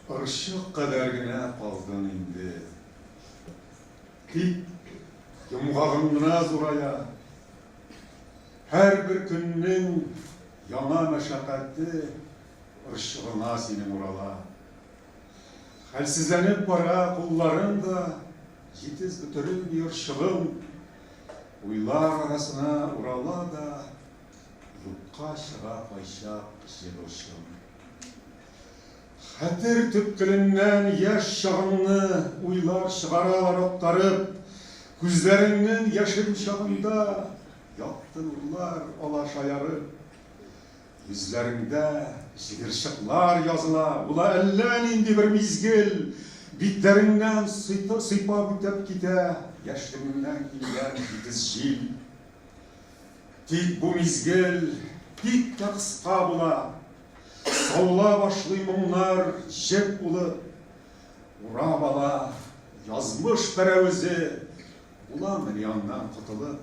Irşık kaderine kaldın indi. Tip yumğağımına zoraya. Her bir günün yana meşakkatli ırşığına senin urala. Halsizlenip para kulların da yitiz bütürün bir ırşığın uylar arasına urala da yukka şığa payşap jel ırşığın. Hatır tüpkülünden yaş şağını uylar şıgaralar oktarıp, gözlerinin yaşın şağında yaktın uylar olaş ayarı. Yüzlerinde şiirşıklar yazıla, ula ellen indi bir mizgil, bitlerinden sıйpa bütep gide, yaşlığından kilgen bitiz jil. Tik bu mizgil, tik de kısqa bula, Savla başlıyımlar jep ulu, ura bala, yazmış berevzi, ula milyandan kutulı.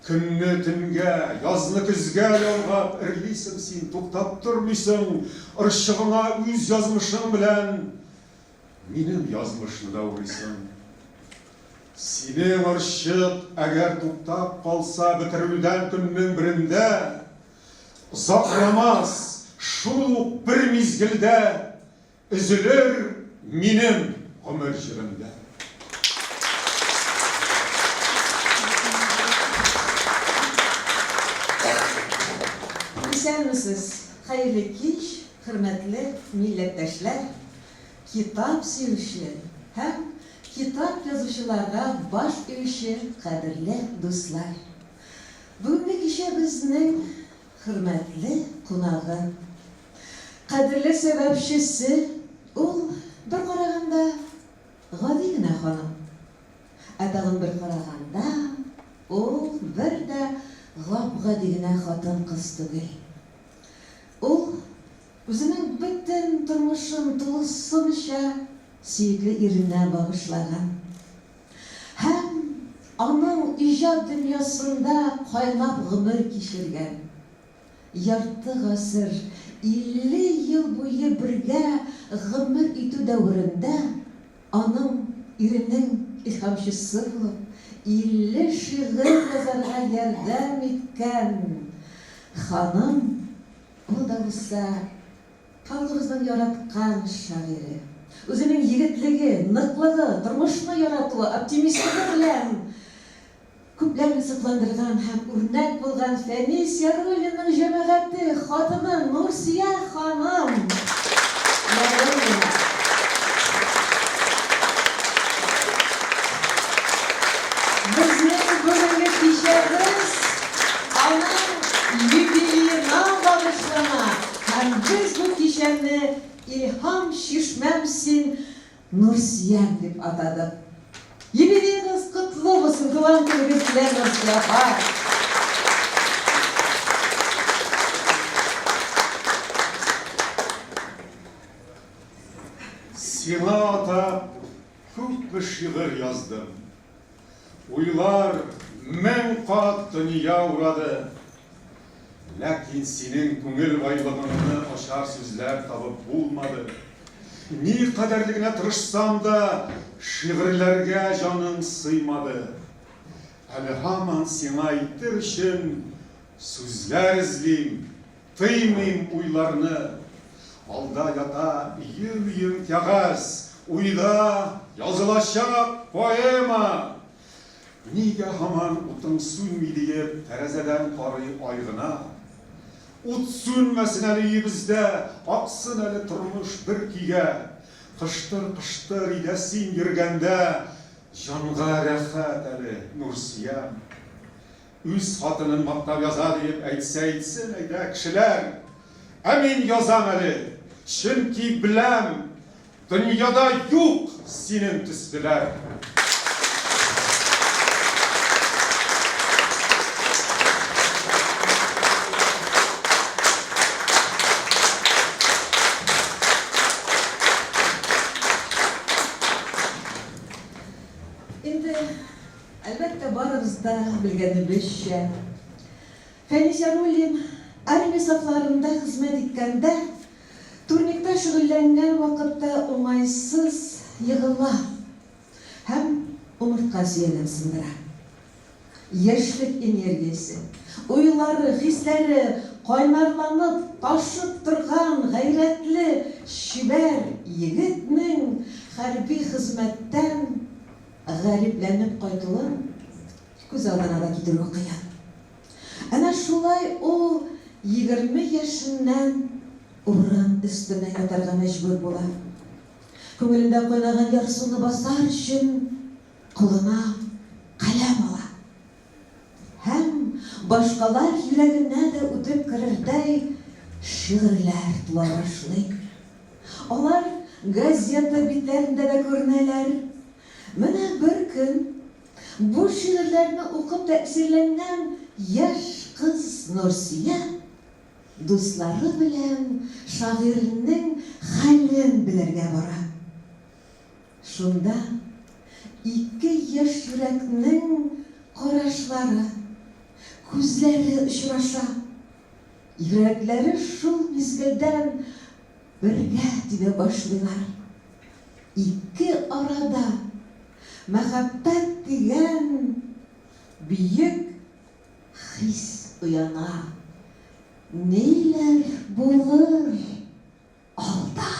Künni tünge, yazını küzge yolgap, irliysin sen, tuktap durmuşsun, ırşığına üz yazmışın bilen, benim yazmışını da uğraysun. Senin ırşık, eğer tuktap kalsa bitirilden künnin birinde, uzaklamaz, şuluk bir mizgilde üzülür benim ömür jürümde. Esen misiniz? Hayırlı kiş, hürmetli milletteşler, kitap sevişleri hem kitap yazışılarga baş öşü kadirli dostlar. Bugünkü kişi bizning hürmetli konağı. Kadirli sebepşisi, ol bir qaraganda Gadigina hanım. Atağın bir qaraganda, ol bir de Gadigina xатын kız tügül. Ol özünün bütün turmuşun tılsımışa sevgili irine bağışlagan. Hem onun icad dünyasında kaynap gümür kişirgen. Yartı asır, 50 yıl boyu birge gümür itu davrında onun irinin ilhamşısı olup 50 şiir yazarga yardım etken hanım, o da olsa Tanrımızın yaratkan şairi. Özünün yigitligi, nıklığı, turmuşunu yaratığı, optimistligi bilen köplerini sıklandırgan hem örnek bulgan Feniz Yaroli'nin cemaati hatını Nursiye hanım. Bizning bugünkü kişimiz onun yubileyine bağışlama. Hem biz bu kişini İlham Şişmemsin Nursiyem deb atadık. Yubileyiniz kutlu olsun, tuvan gününüz bilen Nursiye var. Sina ata çok bir şiir yazdım. Uylar men kat dünya uğradı. Lakin senin köngül baylığını aşar sözler tabıp bulmadı. Ni kaderligine tırışsam da şiirlerge canın sıymadı. Hali haman sina ittir için sözler izleyim, tıymayım uylarını. Alda yata yıl kağız, uyda yazılaşak poema. Niga haman utun sünmi deyip terezeden karı aygına. Ut sünmesin eli bizde, aksın eli turmuş bir kiye. Kıştır kıştır ilesin yirgende, canğa rehat eli Nursiyem. Üz hatının maktab yaza deyip etsin eyde kişiler. Emin yazam eli, çünkü bilem, dünyada yok senin tüstüler. Elbette barımızda bilgenimizce Feniz Yaroli'nin army saflarında hizmet etkende Турникта шөгыльләнгән вакытта уңайсыз йығыла һәм умыртка сөялен сындыра. Яшьлек энергиясе, уйлары, хисләре кайнарланып, ташып торган гайрәтле, чибәр егетнең хәрби хезмәттән гарипләнеп кайтуын күз алдына да китерү кыен. Әнә шулай ул 20 яшеннән урын өстенә ятарга мәҗбүр була. Күңелендә кайнаган ярсуны басар өчен кулына каләм ала. Һәм башкалар йөрәгенә дә үтеп керердәй шигырьләр тула башлый. Алар газета битләрендә дә күренәләр. Менә бер көн бу шигырьләрне укып тәэсирләнгән яшь кыз Нурсия дуслары белән шагыйрьнең хәлен белергә бара. Шунда ике яшь йөрәкнең карашлары, күзләре очраша. Йөрәкләре шул мизгелдән бергә тибә башлыйлар. Ике арада мәхәббәт дигән бөек хис уяна. Ниләр булыр алда?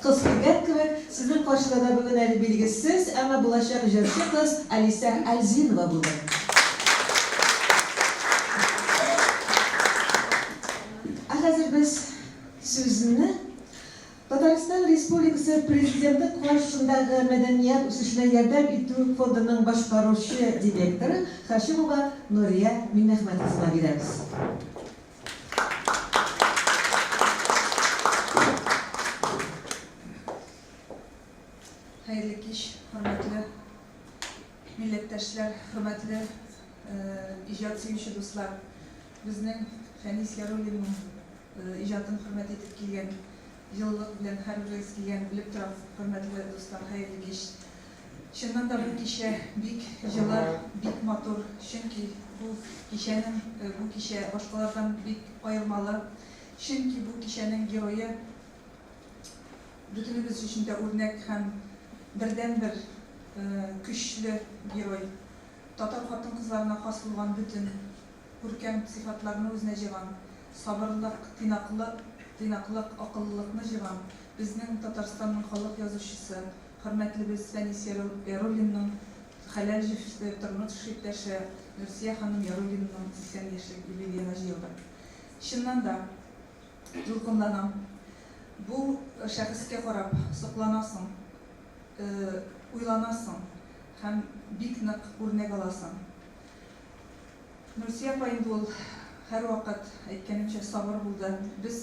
Кыз килгән кебек, сезнең каршыда бүген әле билгесез, әмма булачак җырчы кыз Алиса Альзинова булды. Хәзер без сүзне Татарстан Республикасы Президенты каршындагы мәдәният үсешенә ярдәм итү фондының башкаручы директоры Хашимова Нурия Миннәхмәтовага бирәбез. Hayırlı kış, hürmetli milletteşler, hürmetli icad sevgisi dostlar. Bizning Fenis Yarolinning ijodini hurmat etib kelgan, yillik bilan har biriz kelgan bilib turib, hurmatli do'stlar, xayrli kech. Shundan da bu kecha bek yillar, bek motor, chunki bu kecha boshqalardan bek ayirmalı. Chunki bu kechaning giroyi bütünümüz uchun o'rnak ham birdan-bir kuchli giroy. Tatar xotin-qizlarga xos bo'lgan bütün ko'rkam sifatlarni o'zine jig'an, sabrlik, tiniqlik, aqllilikni jig'an bizning Tataristonning xalq yozuvchisi, hurmatli biz Fenis Yarolinning halal turmush yurtdoshi Nursiya xonim Yarolinning 80 yoshlik yubileyini yildi. Shundan da yulqinlanam. Bu shaxsga qarab so'qlanasan, o'ylanasın, ham bek niq o'rnak olasan. Nursiya apayning ul har vaqt aytganimcha sabr bo'ldi. Biz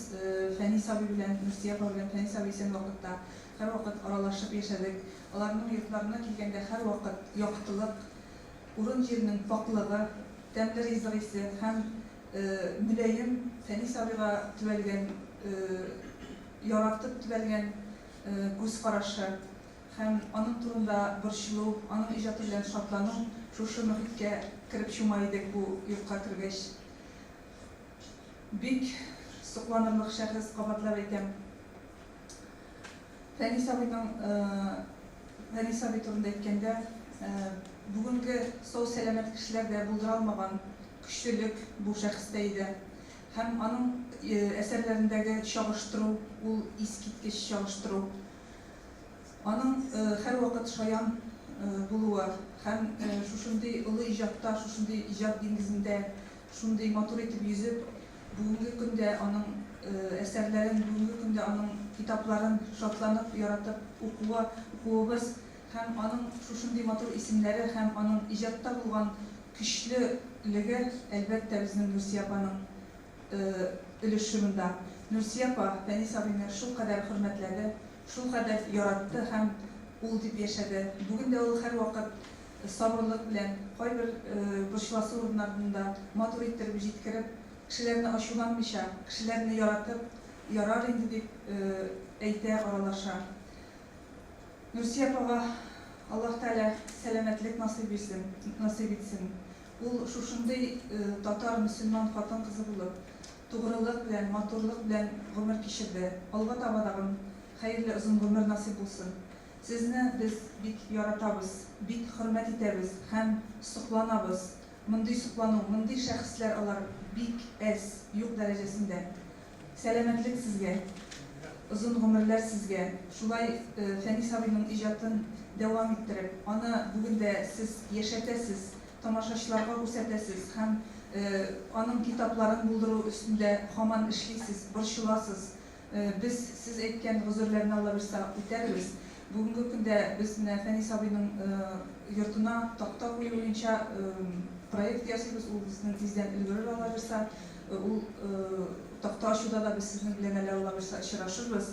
Fenis abi bilan Nursiya apay bilan Fenis abi sen vaqtda har vaqt aralashib yashadik. Ularning yurtlarına kelganda har vaqt yoqtilik, o'rin yerning pokligi, damli rizqisi ham mulayim Fenis abiga tuvalgan yaratib tuvalgan ko'z qarashi hem onun turunda borçlu, onun icatı bilen şartlanıp, şu mühitke kirip şumaydık bu yurtqa kirgeç. Bek so'qlanırlıq şahıs qabatlab etem. Fenis abi turunda etkende, bugünkü sağ selamet kişilerde bulduralmagan güçlülük bu şahıstaydı. Hem onun eserlerindeki çağıştırı, o iskitkeş çağıştırı, onun her vakit şayan buluğu, hem şunday ılı icatda, şunday icad dengizinde, şunday motor etip yüzüp, bugünkü günde onun eserlerin, bugünkü günde onun kitapların şartlanıp, yaratıp okuğumuz, hem onun şunday motor isimleri, hem onun icatda bulgan güçlülüğü elbette bizim Nursiya apa'nın ülüşümünde. Nursiya apa, Fenis abini şu kadar hürmetledi, şu kadar yarattı hem ul dip yaşadı. Bugün de ol her vakit sabrlık bilen, koy bir burşuvası urunlarında motor ettirip jitkirip, kişilerini aşulanmışa, kişilerini yaratıp, yarar indi dip eyte aralaşa. Nursiya apaga Allah Teala selametlik nasip etsin. Ul şunday Tatar Müslüman xotin kızı bulup, to'g'rilik bilan, motorlik bilan ömür kechirdi. Alga tabadag'in hayırlı uzun ömür nasip olsun. Sizni biz bek yaratamiz, bek hurmat etamiz, ham so'qlanamiz. Bunday so'qlanu, bunday shaxslar ular bek az, yo'q darajasida. Selamatlik sizga, uzun ömürler sizga. Şulay Fenis abining ijodini davom ettirib, ona bugün de siz yaşatasiz, tomoshachilarga ko'rsatasiz, ham onun kitapların bulduğu üstünde haman işleysiz, borçlulasız. Biz siz etken huzurlarını alabilirse öteriz. Bugünkü günde biz Fenis abinin yurtuna takta koyulunca proyekt yazıyoruz. O bizden tezden ilgili alabilirse, o takta aşuda da biz sizin bilen ele alabilirse işiraşırız.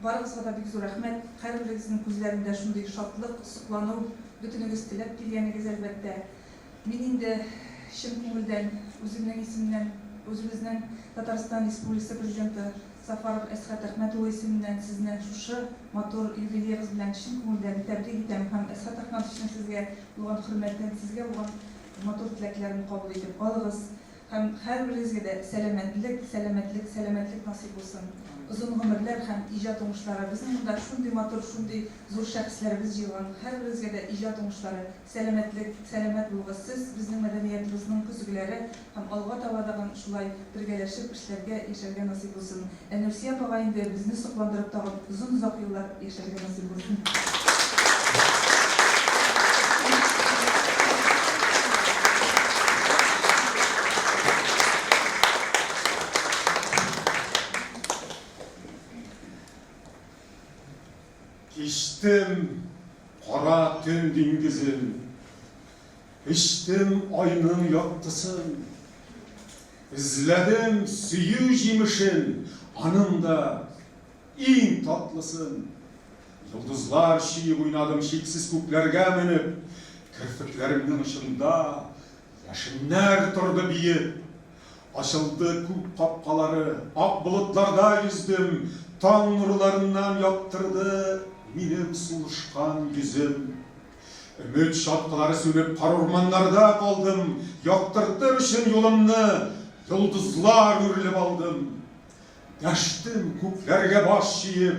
Varınızga da büyük rahmet. Her birinizin gözlerinde şunday şartlık, sıklanıp, bütününüz tilep gelgeniniz elbette. Menin de Şim ko'ngildan, o'zimning ismimdan, o'zimizning Tatariston Respublikasi Prezidenti Safarov Asqat Ahmedov ismidan sizni shu motor yubileyingiz bilan chin ko'ngildan tabrik etaman. Ham Asqat Ahmedovning sizga bo'lgan hurmatdan, sizga bo'lgan motor tilaklarini qabul etib olg'iz. Ham har biringizga de selamatlik nasib bo'lsin. Uzun ömürler hem icad olmuşları, bizim bunda şunday motor, şunday zor şahslarımız yığılan, her birinizge de icad olmuşları, selamet bulğuz. Siz bizim medeniyetimizin küzgüleri hem alğa tabadağın şulay birgeleşip işlerge yaşarga nasip olsun. Nursiya apagayın da bizni so'qlandırıp tağın uzun yıllar yaşarga nasip olsun. İçtim kara tün dingizin, içtim ayının yaktısın, izledim süyü yemişin, anında en tatlısın. Yıldızlar şiir oynadım şeksiz köklerge menip. Kirpiklerimin ışığında yaşınlar turdu biyip. Açıldı kuk kapkaları, ak bulutlarda yüzdüm. Tan nurlarından yaptırdı benim suluşkan yüzüm. Ümit şapkaları sönüp kar ormanlarda kaldım. Yaktırdı ışın yolumnu, yıldızlar ürülüp aldım. Geçtim köklerge baş yiyip,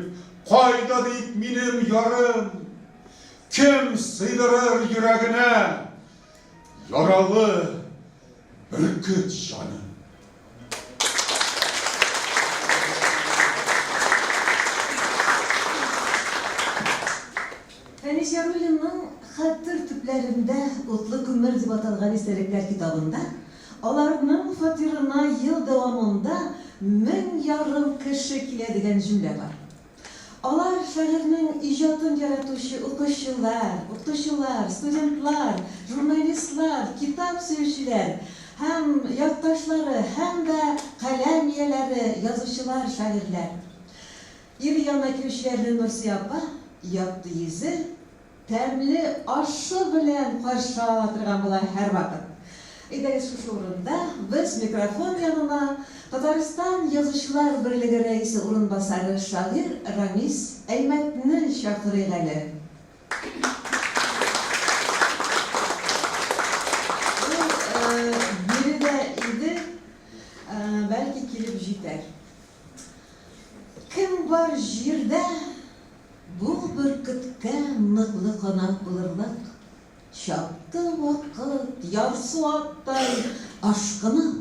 kayda deyip benim yarım. Kim sığdırır yüreğine yaralı ürküt canım. Fənis Yarullin'in Xattır tüplerinde Utlu Kümür deb atalgan estelikler kitabında Alarının fatirina yıl devamında 1000 kişi kiledigen cümle var. Alar şehirnin icatın yaratuşu okuşular, studentlar, jurnalistlar, kitap sevişiler, hem yaktaşları hem de kalemiyeleri, yazıcılar, şairler. İri yana kirişlerinin Nursiyapa yaptığı izi temli aşı bilen karşı alatırgan bular her vakit. İdare şu uğrunda biz mikrofon yanına Tataristan Yazıcılar Birliği Reisi Orunbasarı şair Ramiz Eymet'nin şakırıgali. Biri de idi, belki kilip jiter. Kim var jirde, bu bürkütke nıklı konak bulurluk. Çaktı vakit, yarsı attay, aşkını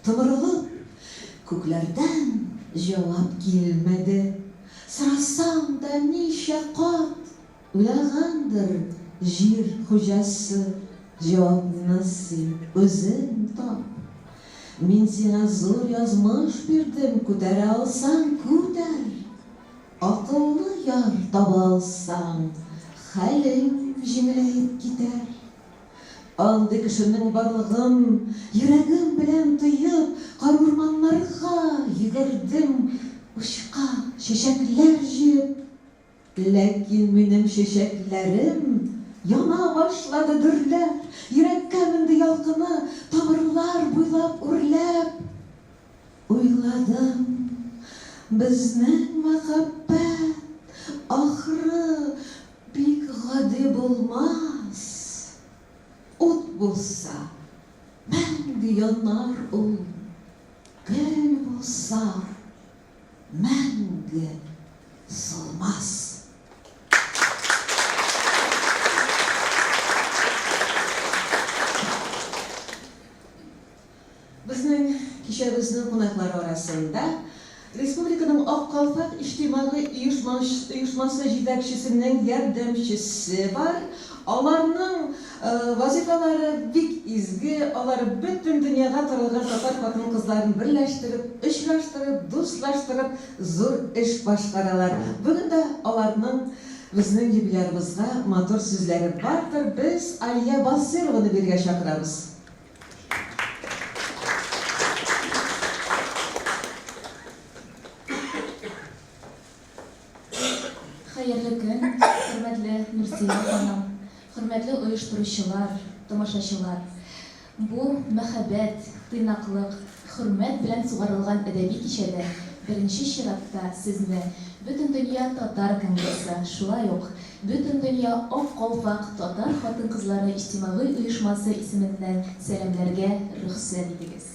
tımırılıp, köklerden cevap gelmedi. Sırasam da ni şakat, ulağandır jir hocası, cevabını sil, özün tap. Min sana zor yazmış birdim, kütere alsan küter. Akıllı yar taba alsan, halim jimleyip gider. Aldı kişinin barlığım, yüreğim bilen tuyup, karurmanlarga yigirdim, uşka şişekler jiyip. Lakin benim şişeklerim yana başladı dürler, yürekке mindi yalkını, tamirlar buylap urlap. Uyladım, bizning muhabbet ahırı bik g'adib olmaz. Ot bulsa, мәңгі yanar ol, gül bulsa, мәңгі solmaz. Bizning kişimizning qonaqlari orasida Respublikanın Akkalpak İçtimai Uyuşması yetakçısının yardımcısı var. Onların vazifeleri bik izgi, onları bütün dünyada taralgan Tatar kadın kızlarını birleştirip, işleştirip, dostlaştırıp, zor iş başkaralar. Bugün de onların bizning gibilerimizga motor sözleri vardır. Biz Aliya Basirov'unu birge şakırabız. Hayırlı gün, hürmetli Nursiye Hanım, hürmetli uyuşturucular, tomaşaçılar. Bu muhabbet, tırnaklık, hürmet bilen sugarılgan edebi kişede birinci şiratta sizni bütün dünya Tatar Kongresi, şulay yok, bütün dünya Ok Kalpak Tatar Hatın Kızları İçtimai Uyuşması isminden selamlarga ruhsat ediniz.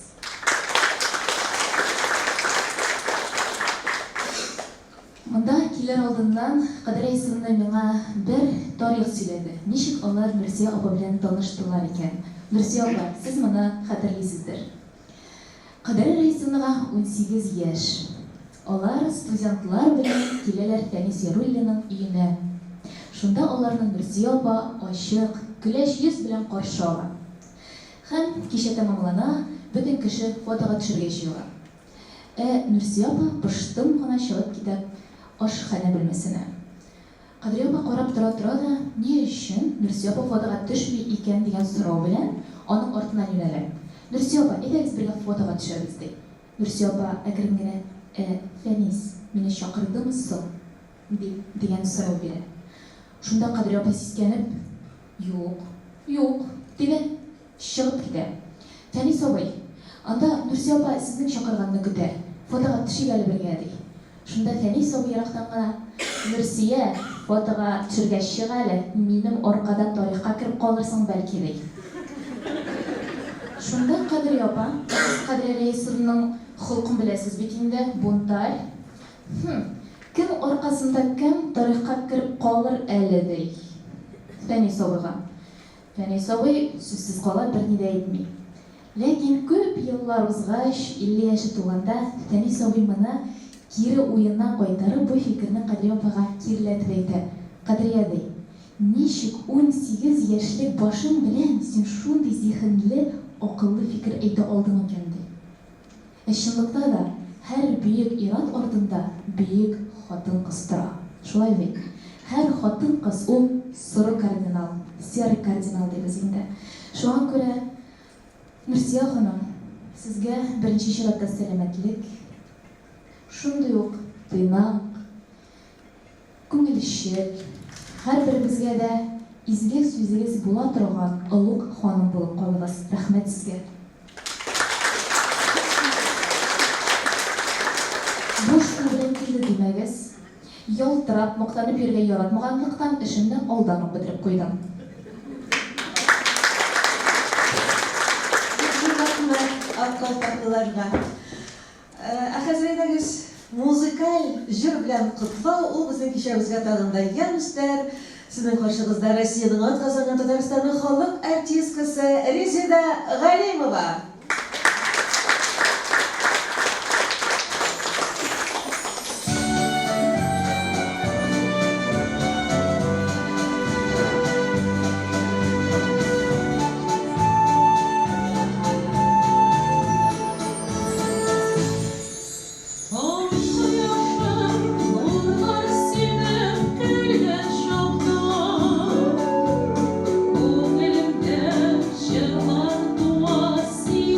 Mında kiler aldığından Kadir Aysin'le bana bir tarih söyledi. Nişik onlar Nursiye abla bilen tanıştılar iken. Nursiye abla, siz bana hatırlısızdır. Kadir Aysin'e 18 yaş. Onlar studentlar bilen kileler Fənis Yarullin'in үйüne. Şunda onların Nursiye abla aşık, güleş yüz bilen karşı alan. Hem kişi tamamlana, bütün kişi fotoğa düşürge çıkıyor. Nursiye abla pıştım ona şahit kitap aşıkhane bilmesine. Kadir abla qarab tura da ne için Nursiye abla fotoğa düşmey iken degan so'rov bilan onun ortidan yo'nalib. Nursiye abla, ederiz birga fotoğa tushamiz deydi. Nursiye abla akrimgina Fənis, meni chaqirdimisiz? дигән сорау бирә. Шунда Кадри апа сискәнеп, юк, диде, чыгып китә. Фәнис абый, анда Нурсия апа сезнең чакырганны көтә. Фотога төшик әле бергә ди. Шунда Фәнис абый ярактан гына, Нурсия, фотога төшергә чык әле, минем аркадан тарихка кирип калырсың бәлки ди. Шунда Кадри апа, Кадри Рәисовның холкын беләсез бит инде, бунтарь. Кем аркасында кем тарихка кирип калыр әле ди. Фәнис абыйга. Фәнис абый сүзсез кала берни дә әйтми. Ләкин күп еллар узгач, 50 яше тулганда, Фәнис абый моны кире уенна кайтарып, бу фикерне Кадри апага кирләтеп әйтә. Кадри ди, ничек 18 яшьлек башың белән син шундый зиһенле, акыллы фикер әйтә алдың икән ди. Чынлыкта да, һәр бөек ират артында бөек хатын-кыз тора. Шулай бит. Һәр хатын-кыз ул соры кардинал, серый кардинал дибез инде. Шуңа күрә Нурсия ханым, сезгә беренче чиратта сәламәтлек, шундый ук тыйнак, күңелчел, һәрберебезгә дә изге сүзегез була торган олуг ханым булып калыгыз. Рәхмәт сезгә. Буш күңелдән килде димәгез, ялтырап, мактанып йөргән яратмаганлыктан эшемне алдан ук бетереп куйдым. Ак калпаклыларга. Хәзер музыкаль җыр белән котлау, ул безнең кичәбезгә тагында ян өстәр. Сезнең каршыгызда Россиянең атказанган Татарстанның халык артисткасы Резеда Галимова. Sen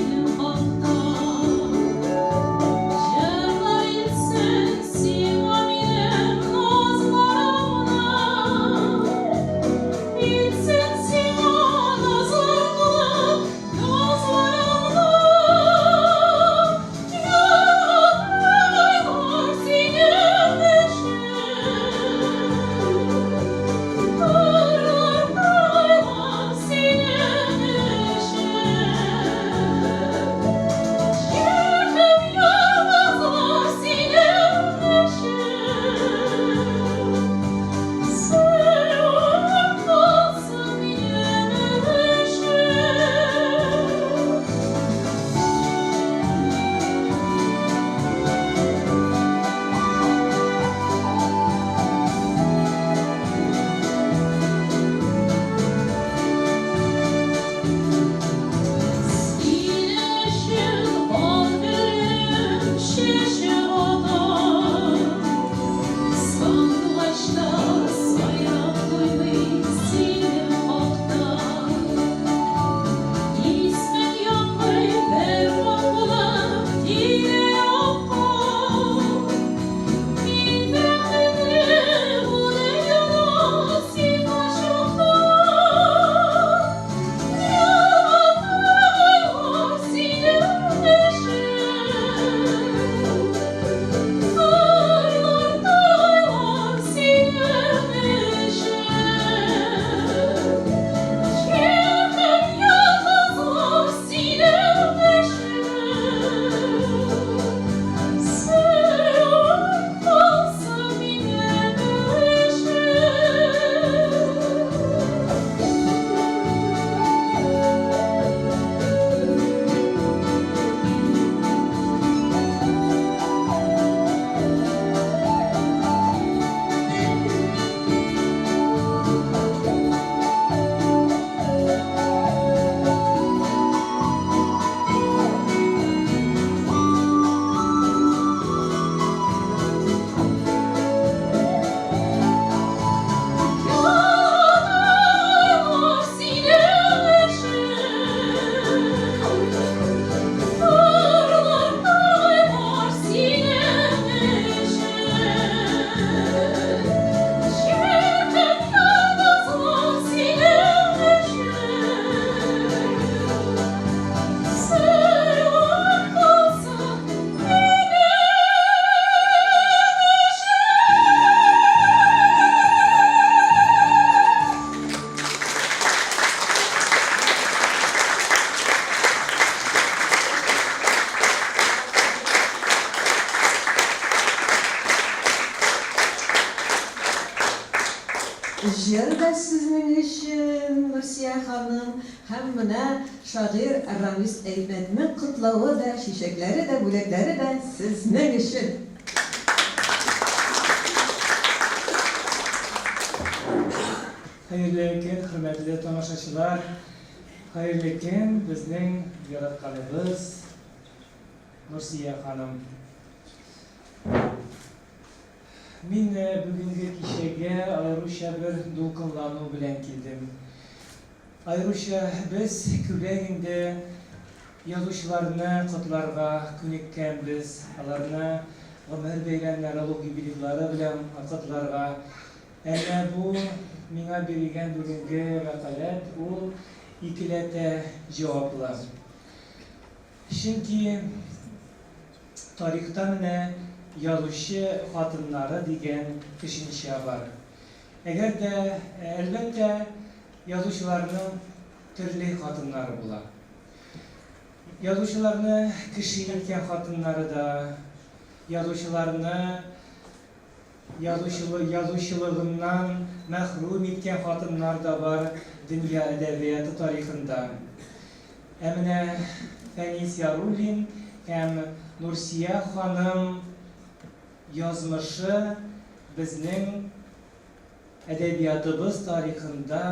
җыр да сезнең өчен, Нурсия ханым, һәм менә шагыйрь Рамис Әймәтнең котлавы да, чәчәкләре дә, бүләкләре дә сезнең өчен. Хәерле көн, хөрмәтле тамашачылар. Хәерле көн, безнең яратканыбыз Нурсия ханым. Мин бүгенге кичәгә аеруча бер дулкынлану белән килдем. Аеруча без күбрәк инде язучыларны котларга күнеккәнбез, аларны гомер бәйрәмнәре, юбилейлары белән котларга. Әмма бу миңа бирелгән бүгенге вәкаләт ул икеләтә җаваплы. Чөнки тарихта менә язучы хатыннары дигән төшенчә бар. Әгәр дә әлбәттә язучыларның төрле хатыннары була. Язучыларны кеше иткән хатыннары да, язучыларны язучылыгыннан мәхрүм иткән хатыннар да бар дөнья әдәбияты тарихында. Ә менә Фәнис Яруллин һәм Нурсия ханым язмышы безнең әдәбиятыбыз тарихында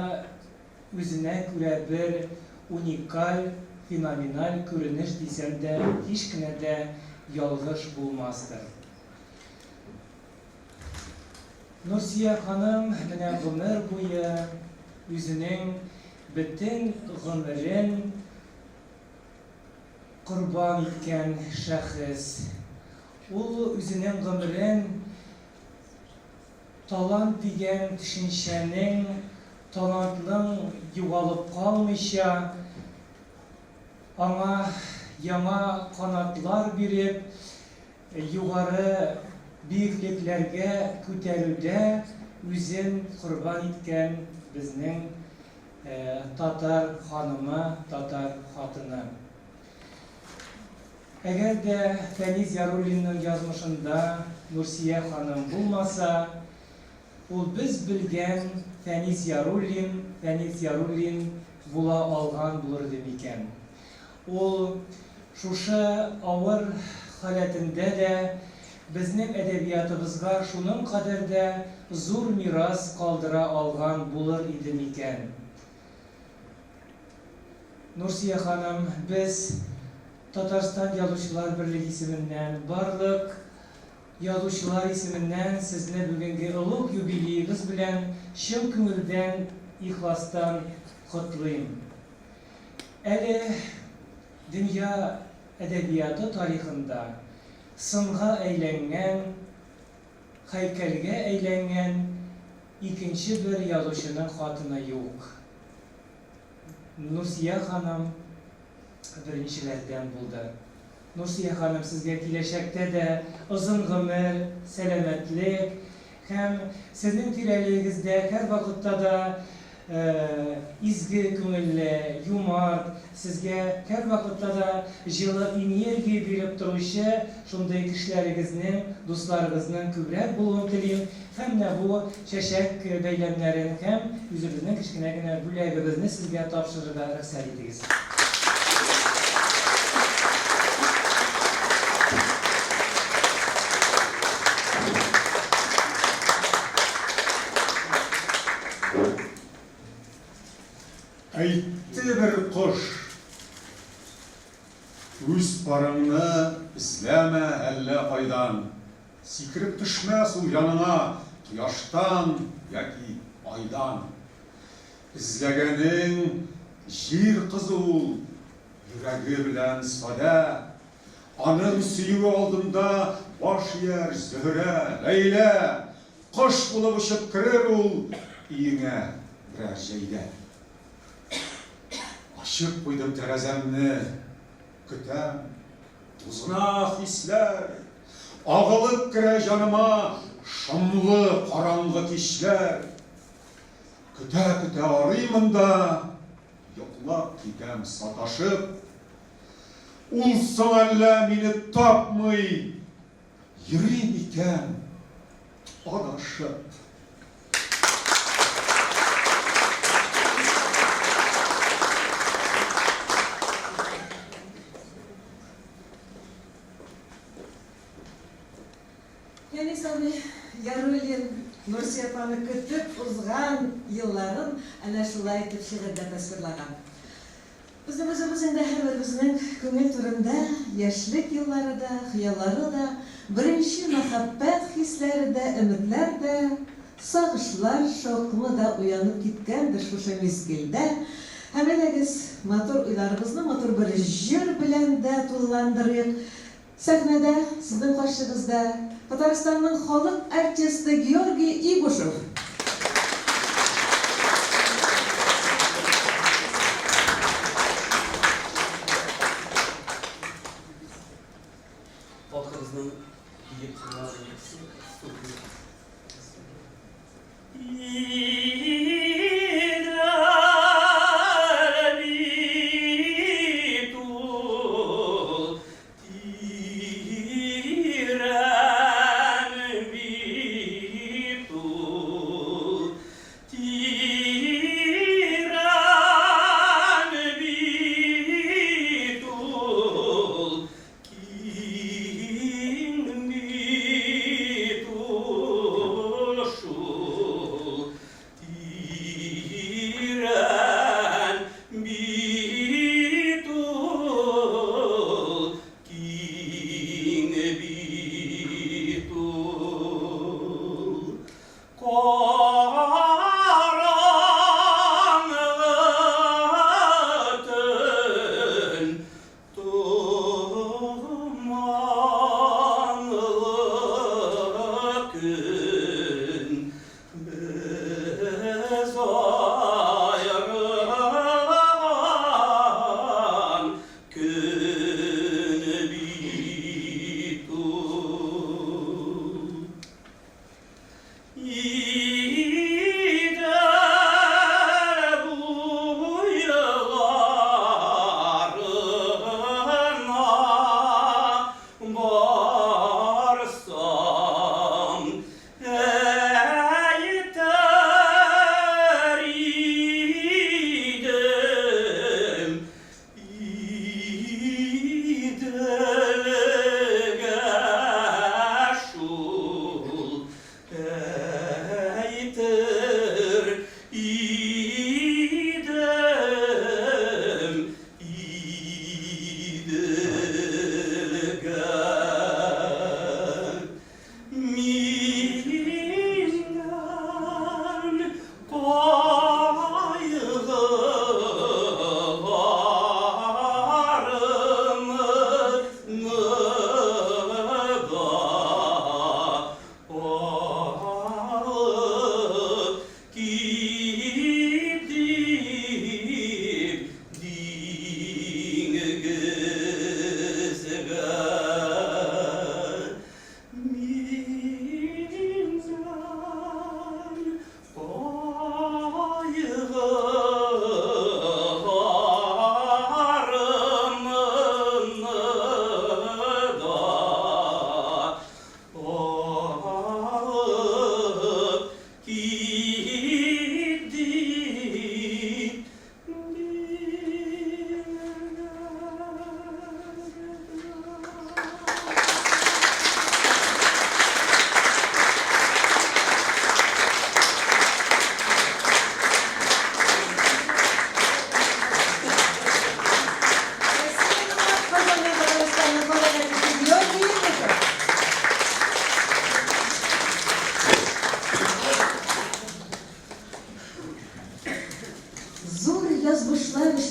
үзенә күрә бер уникаль, феноменаль күренеш дисәм дә һич кенә дә ялгыш булмастыр. Нурсия ханым менә гомер буе үзенең бөтен гомерен корбан иткән шәхес. Ул үзенең гомерен талант дигән төшенчәнең, талантның югалып калмыйча, аңа яңа канатлар биреп, югары биеклекләргә күтәрүдә үзен корбан иткән безнең татар ханымы, татар хатыны. Әгәр дә Фәнис Яруллинның язмышында Нурсия ханым булмаса, ул без белгән Фәнис Яруллин була алган булыр иде микән. Ул шушы авыр халәтендә дә безнең әдәбиятыбызга шуның кадәр дә зур мирас калдыра алган булыр иде микән. Нурсия ханым, без Татарстан Язучылар Берлеге исеменнән, барлык язучылар исеменнән сезне бүгенге олуг юбилеегыз белән чын күңелдән, ихластан котлыйм. Әле дөнья әдәбияты тарихында сынга әйләнгән, һәйкәлгә әйләнгән икенче бер язучының хатыны юк. Нурсия ханым беренчеләрдән булды. Нурсия ханым, сезгә киләчәктә дә озын гомер, сәламәтлек һәм сезнең тирәлегездә һәр вакытта да изге күңелле, юмарт, сезгә һәр вакытта да җылы энергия биреп торучы шундый кешеләрегезнең, дусларыгызның күбрәк булуын телим һәм менә бу чәчәк бәйләмнәрен һәм үзебезнең кечкенә генә бүләгебезне сезгә тапшырырга рөхсәт итегез. Әйтте бер кош, үз парыңны эзләмә әллә кайдан, сикереп төшмәс ул яныңа кояштан яки айдан. Эзләгәнең җир кызы ул, йөрәге белән сада, аның сөюе алдында баш ияр Зөһрә, Ләйлә, кош булып очып керер ул өеңә берәр җәйдә. Ачып куйдым тәрәзәмне, көтәм, тузгына хисләр, агылып керә җаныма шомлы караңгы кичләр. Көтә-көтә арыймын да, йоклап китәм саташып. Ул соң әллә мине тапмый, йөрим икән адашып. узган елларын әнә шулай итеп шигырьдә тасвирлаган. Безнең үзебезнең һәрберебезнең күңел түрендә яшьлек еллары да, хыяллары да, беренче мәхәббәт хисләре дә, өметләр дә, сагышлар, шаукымы да уянып киткәндер шушы мизгелдә. Һәм әгез матур уйларыбызны матур бер җыр белән дә тулыландырыйк. Сәхнәдә сезнең каршыгызда Татарстанның халык артисты Георгий Игушев. Halkımızın iyi kullanılması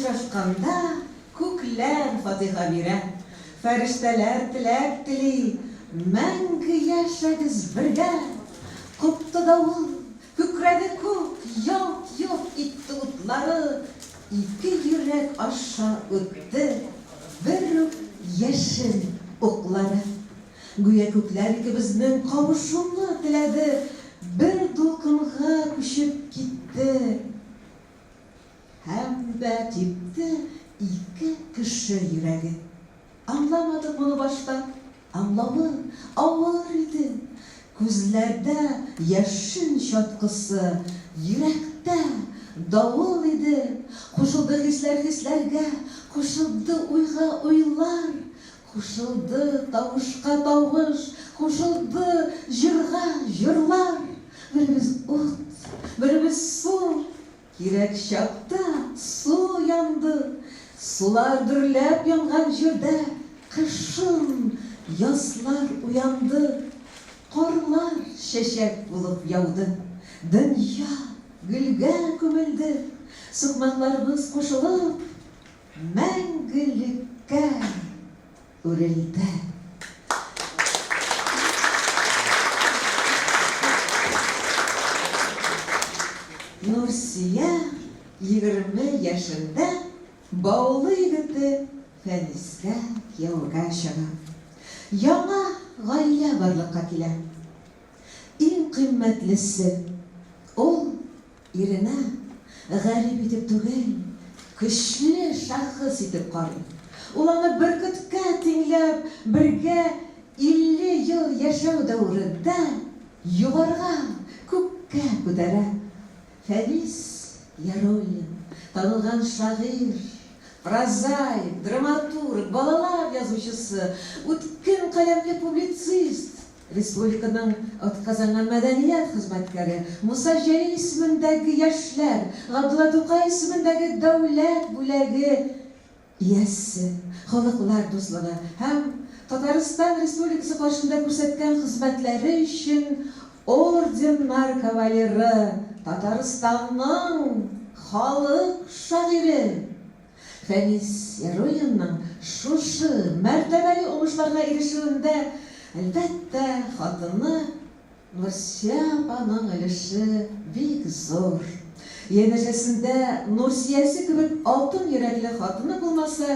очрашканда күкләр фатиха бирә, фәрештәләр теләк тели, мәңге яшәгез бергә. Купты давыл, күкрәде күк, ялт-йолт итте утлары, ике йөрәк аша үтте, бер үк яшен уклары. Гүя күкләр икебезнең кавышуны теләде, бер дулкынга күчеп китте. Һәм дә типте ике кеше йөрәге. Аңламадык моны башта, аңлавы авыр иде. Күзләрдә яшен чаткысы, йөрәктә давыл иде. Кушылды хисләр хисләргә, кушылды уйга уйлар, кушылды тавышка тавыш, кушылды җырга җырлар. Біріміз от, біріміз су. Керек шақта су янды. Сулар дүрләп янған жерде қышын яслар уянды. Қарлар шешек болып яуды. Дүния гүлге көмілді. Сұқмақларымыз қошылып, мәңгілікке өрілді. Нурсия 20 yaşında bağlı егеті Фәнискә кияуга чыга. Яңа гаилә барлыкка килә. Иң кыйммәтлесе ул иренә гарип итеп түгел, көчле шәхес итеп карый. Ул аны бөркеткә тиңләп, бергә 50 ел яшәү дәврендә югарга, күккә күтәрә. Фәнис Яруллин, танылган шагыйрь, прозаик, драматург, балалар язучысы, үткен каләмле публицист, республиканың атказанган мәдәният хезмәткәре, Муса Җәлил исемендәге яшьләр, Габдулла Тукай исемендәге дәүләт бүләге иясе, халыклар дуслыгы һәм Татарстан Республикасы каршында күрсәткән хезмәтләре өчен орденнар кавалеры, Татарстанның халык шагыйре Фәнис Яруллинның шушы мәртәбәле уңышларга ирешүендә әлбәттә хатыны Нурсия апаның өлеше бик зур. Янәшәсендә Нурсиясе кебек алтын йөрәкле хатыны булмаса,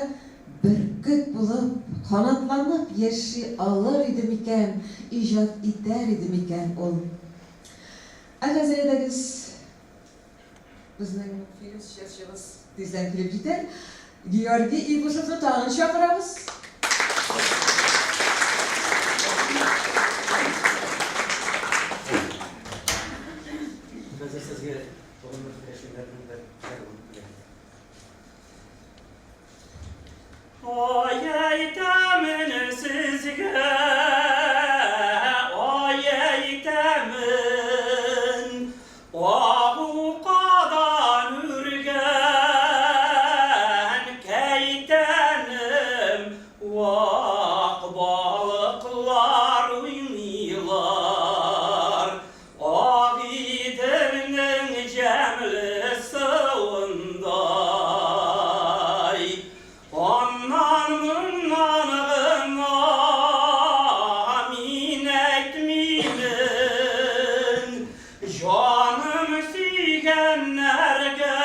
бөркет булып, канатланып яши алыр иде микән, иҗат итәр иде микән ул. Әгәзәйдәгез безнең фильм чыгыш тиздән килеп җитәр. Георгий Ибушевны тагын чакырабыз. Хәзер сезгә туган яшьләрнең бер Ayaytamın sizge, ayaytamın, avukadan ürgen keytenim, vak balıklar uymuyorlar, ağidirinin cemli sığınday. Ondan bundanığına amin etmeyin, canım süygenlerge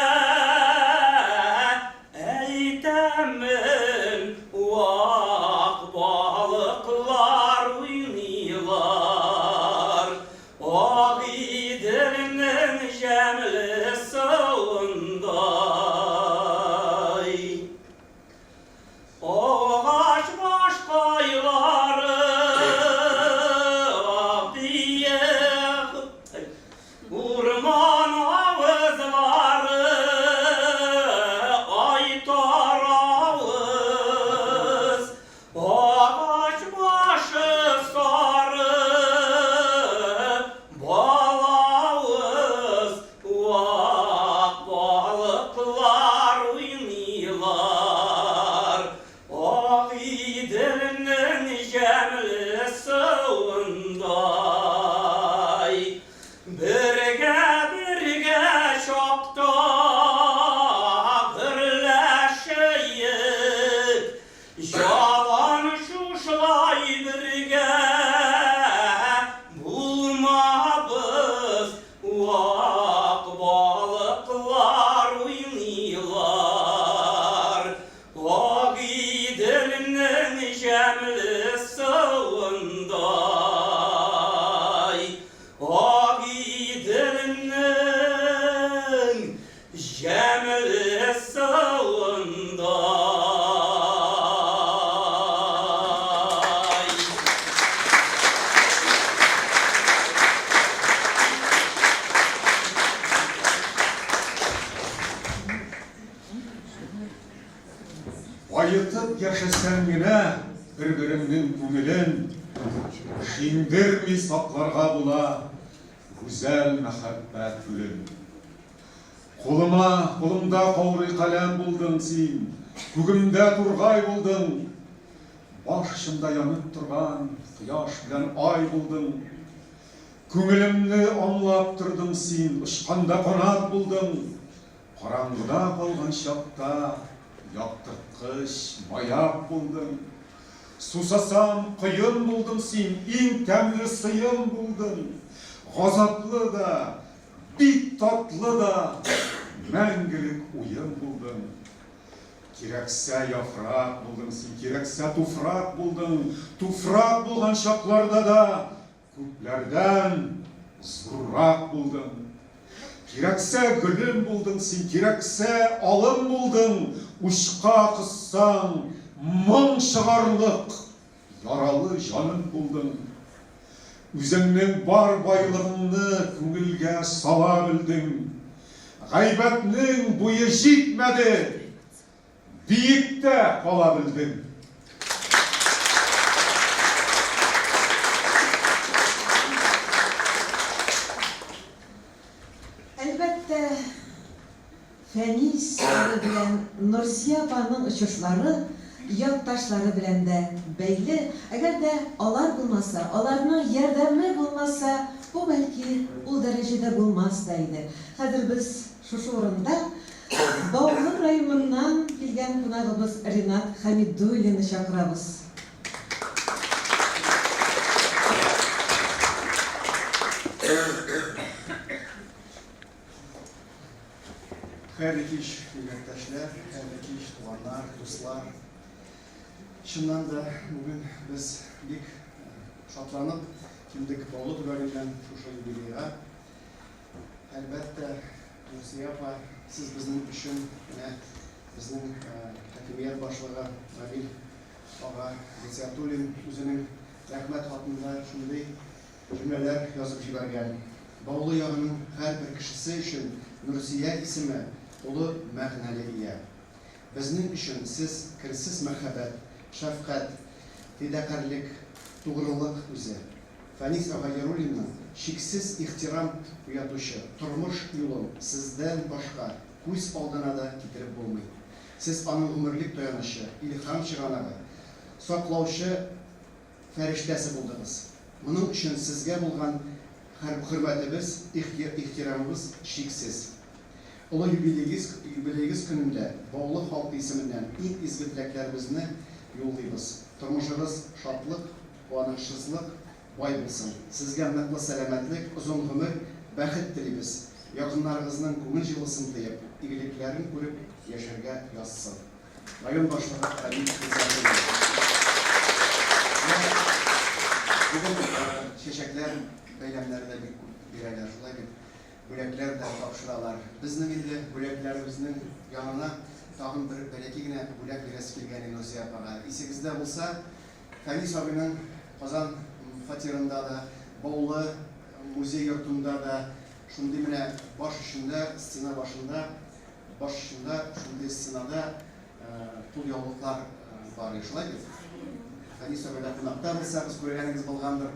eytemin, vak balıklar uymuyorlar, ağidirinin cemli sığınday. Ağaç baş kayları büyük, urman ağızları aytar ağız, ağaç başı sarı bal ağız, vak balıklar uymuyorlar. Ağidirinin cemli sığınday. Birge çokta birleşeyik, yalan şuşlay birge bulmabız, vak balıklar uymuyorlar. Ağidirinin cemli sığınday. Ağidirinin cemli sığınday. Bayытып яшәсәң генә бер-береңнең күңелен, шиңдерми сакларга була güzel mehabbet gülüm. Kolumda kavri kalem buldun sen, Kugümde turgay buldun, Başımda yanıp turgan, Kıyaş bilen ay buldun. Köngülümni anlap turdun sen, Işkanda konat buldun. Karangıda kalgan şakta, Yaktırtkış, mayak buldun. Susasam kıyın buldun sen, İn temli sıyın buldun. Gazaplı da, bit tatlı da, Мәңгілік uyum buldun. Kerekse yaprak buldun sen, kerekse tufrak buldun. Tufrak bulgan şaklarda da, Köplerden zurrak buldun. Kerekse gülüm buldun sen, kerekse alım buldun. Uşqa kıssan, мың шығарлық, Yaralı canım buldun. Üzünün bar baylığını Köngülge sala bildin. Gaybetinin buyu jitmedi, Biyikte kala bildin. Elbette Fənis bilen Nursiya apanın uçuşları yurttaşları bilen de belli. Eğer de alar bulmasa, alarının yardımı bulmasa, bu belki o derecede bulmasaydı. Hadir biz şu orunda Bağlı rayonundan gelgen konağımız Rinat Hamidullin'i çağırırız. Hayırlı iş yurttaşlar, hayırlı iş tuğanlar, dostlar. Şundan da bugün biz bir şatlanıp kimdik Bağlı rayonundan şu biliyor. Elbette Nursiya apa, siz bizim için bizim hakimiyet başlığı Nabil Ağa Gesiatulin özünün rahmet hatında şunday cümleler yazıp jibergen. Bağlı yağının her bir kişisi için Nursiya ismi ulu məğnəli iya. Bizim için siz kirsiz merhamet, şefkat, fedakarlık, doğruluk özü. Fənis Ağa Yarulin'in şiksiz ihtiram uyatışı, turmuş yolun sizden başka göz aldığına da getirip bulmayın. Siz onun ömürlük dayanışı, ilham çıranağı, saklauşı feriştesi buldunuz. Bunun için sizge bulgan hürmetimiz, ihtiramımız şiksiz. Ulu yübeleyiniz gününde Bağlı halkı isiminden ilk izgitliklerimizni yollayınız. Turmuşunuz şatlık, quvanaşsızlık, Vay bulsun. Sizge mutlu selametlik, uzun ömür, bəxit dilimiz. Yakınlarınızın көңіл жылысын тыйып, игілікlerin көріп, yaşarga yazsın. Rayon başlığı Hamid Gesiatulin. Bugün çeşekler, beylemleri de bireyler, şulay bir bölekler de tapşıralar. Bizning indi böleklerimizin yanına tağın bir belekigine bölek biresi kelgeni Nursiya apaga. Esingizde bulsa, Fənis abinin Kazan fatirinde da, Bağlı muzey yurtunda da, şunday mine baş uçunda, scena başında, baş uçunda, şunday scenada pul yolluklar var yaşılay gibi. Fənis abida qonaqta bilseniz, görgeniz bulgandır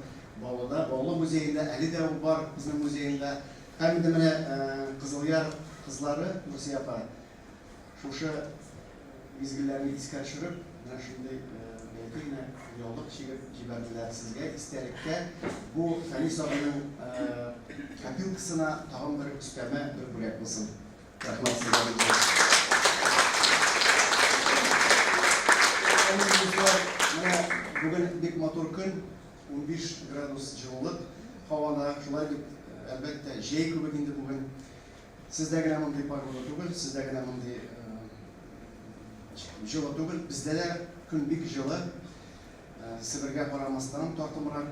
Bağlı'da. Bağlı muzeyinde, Ali de var bizim muzeyinde. Hem de mine Kızılyar kızları Nursiya apa. Şuşu mezgillerini iskar şürüp, şunday yine yolluk jiberdiler sizge. İsterikte bu Fənis abinin kapilkısına tağım bir üsteme bir bölek olsun. Rahmat sizlerine. Bugün bir motor gün 15 gradus жылылық. Havada şulay bir elbette jey köpek indi bugün. Sizde gene mınday parvoda tugul, sizde gene mınday жылы tugul. Bizde de gün bir жылы Sibirge paramasından tartımırak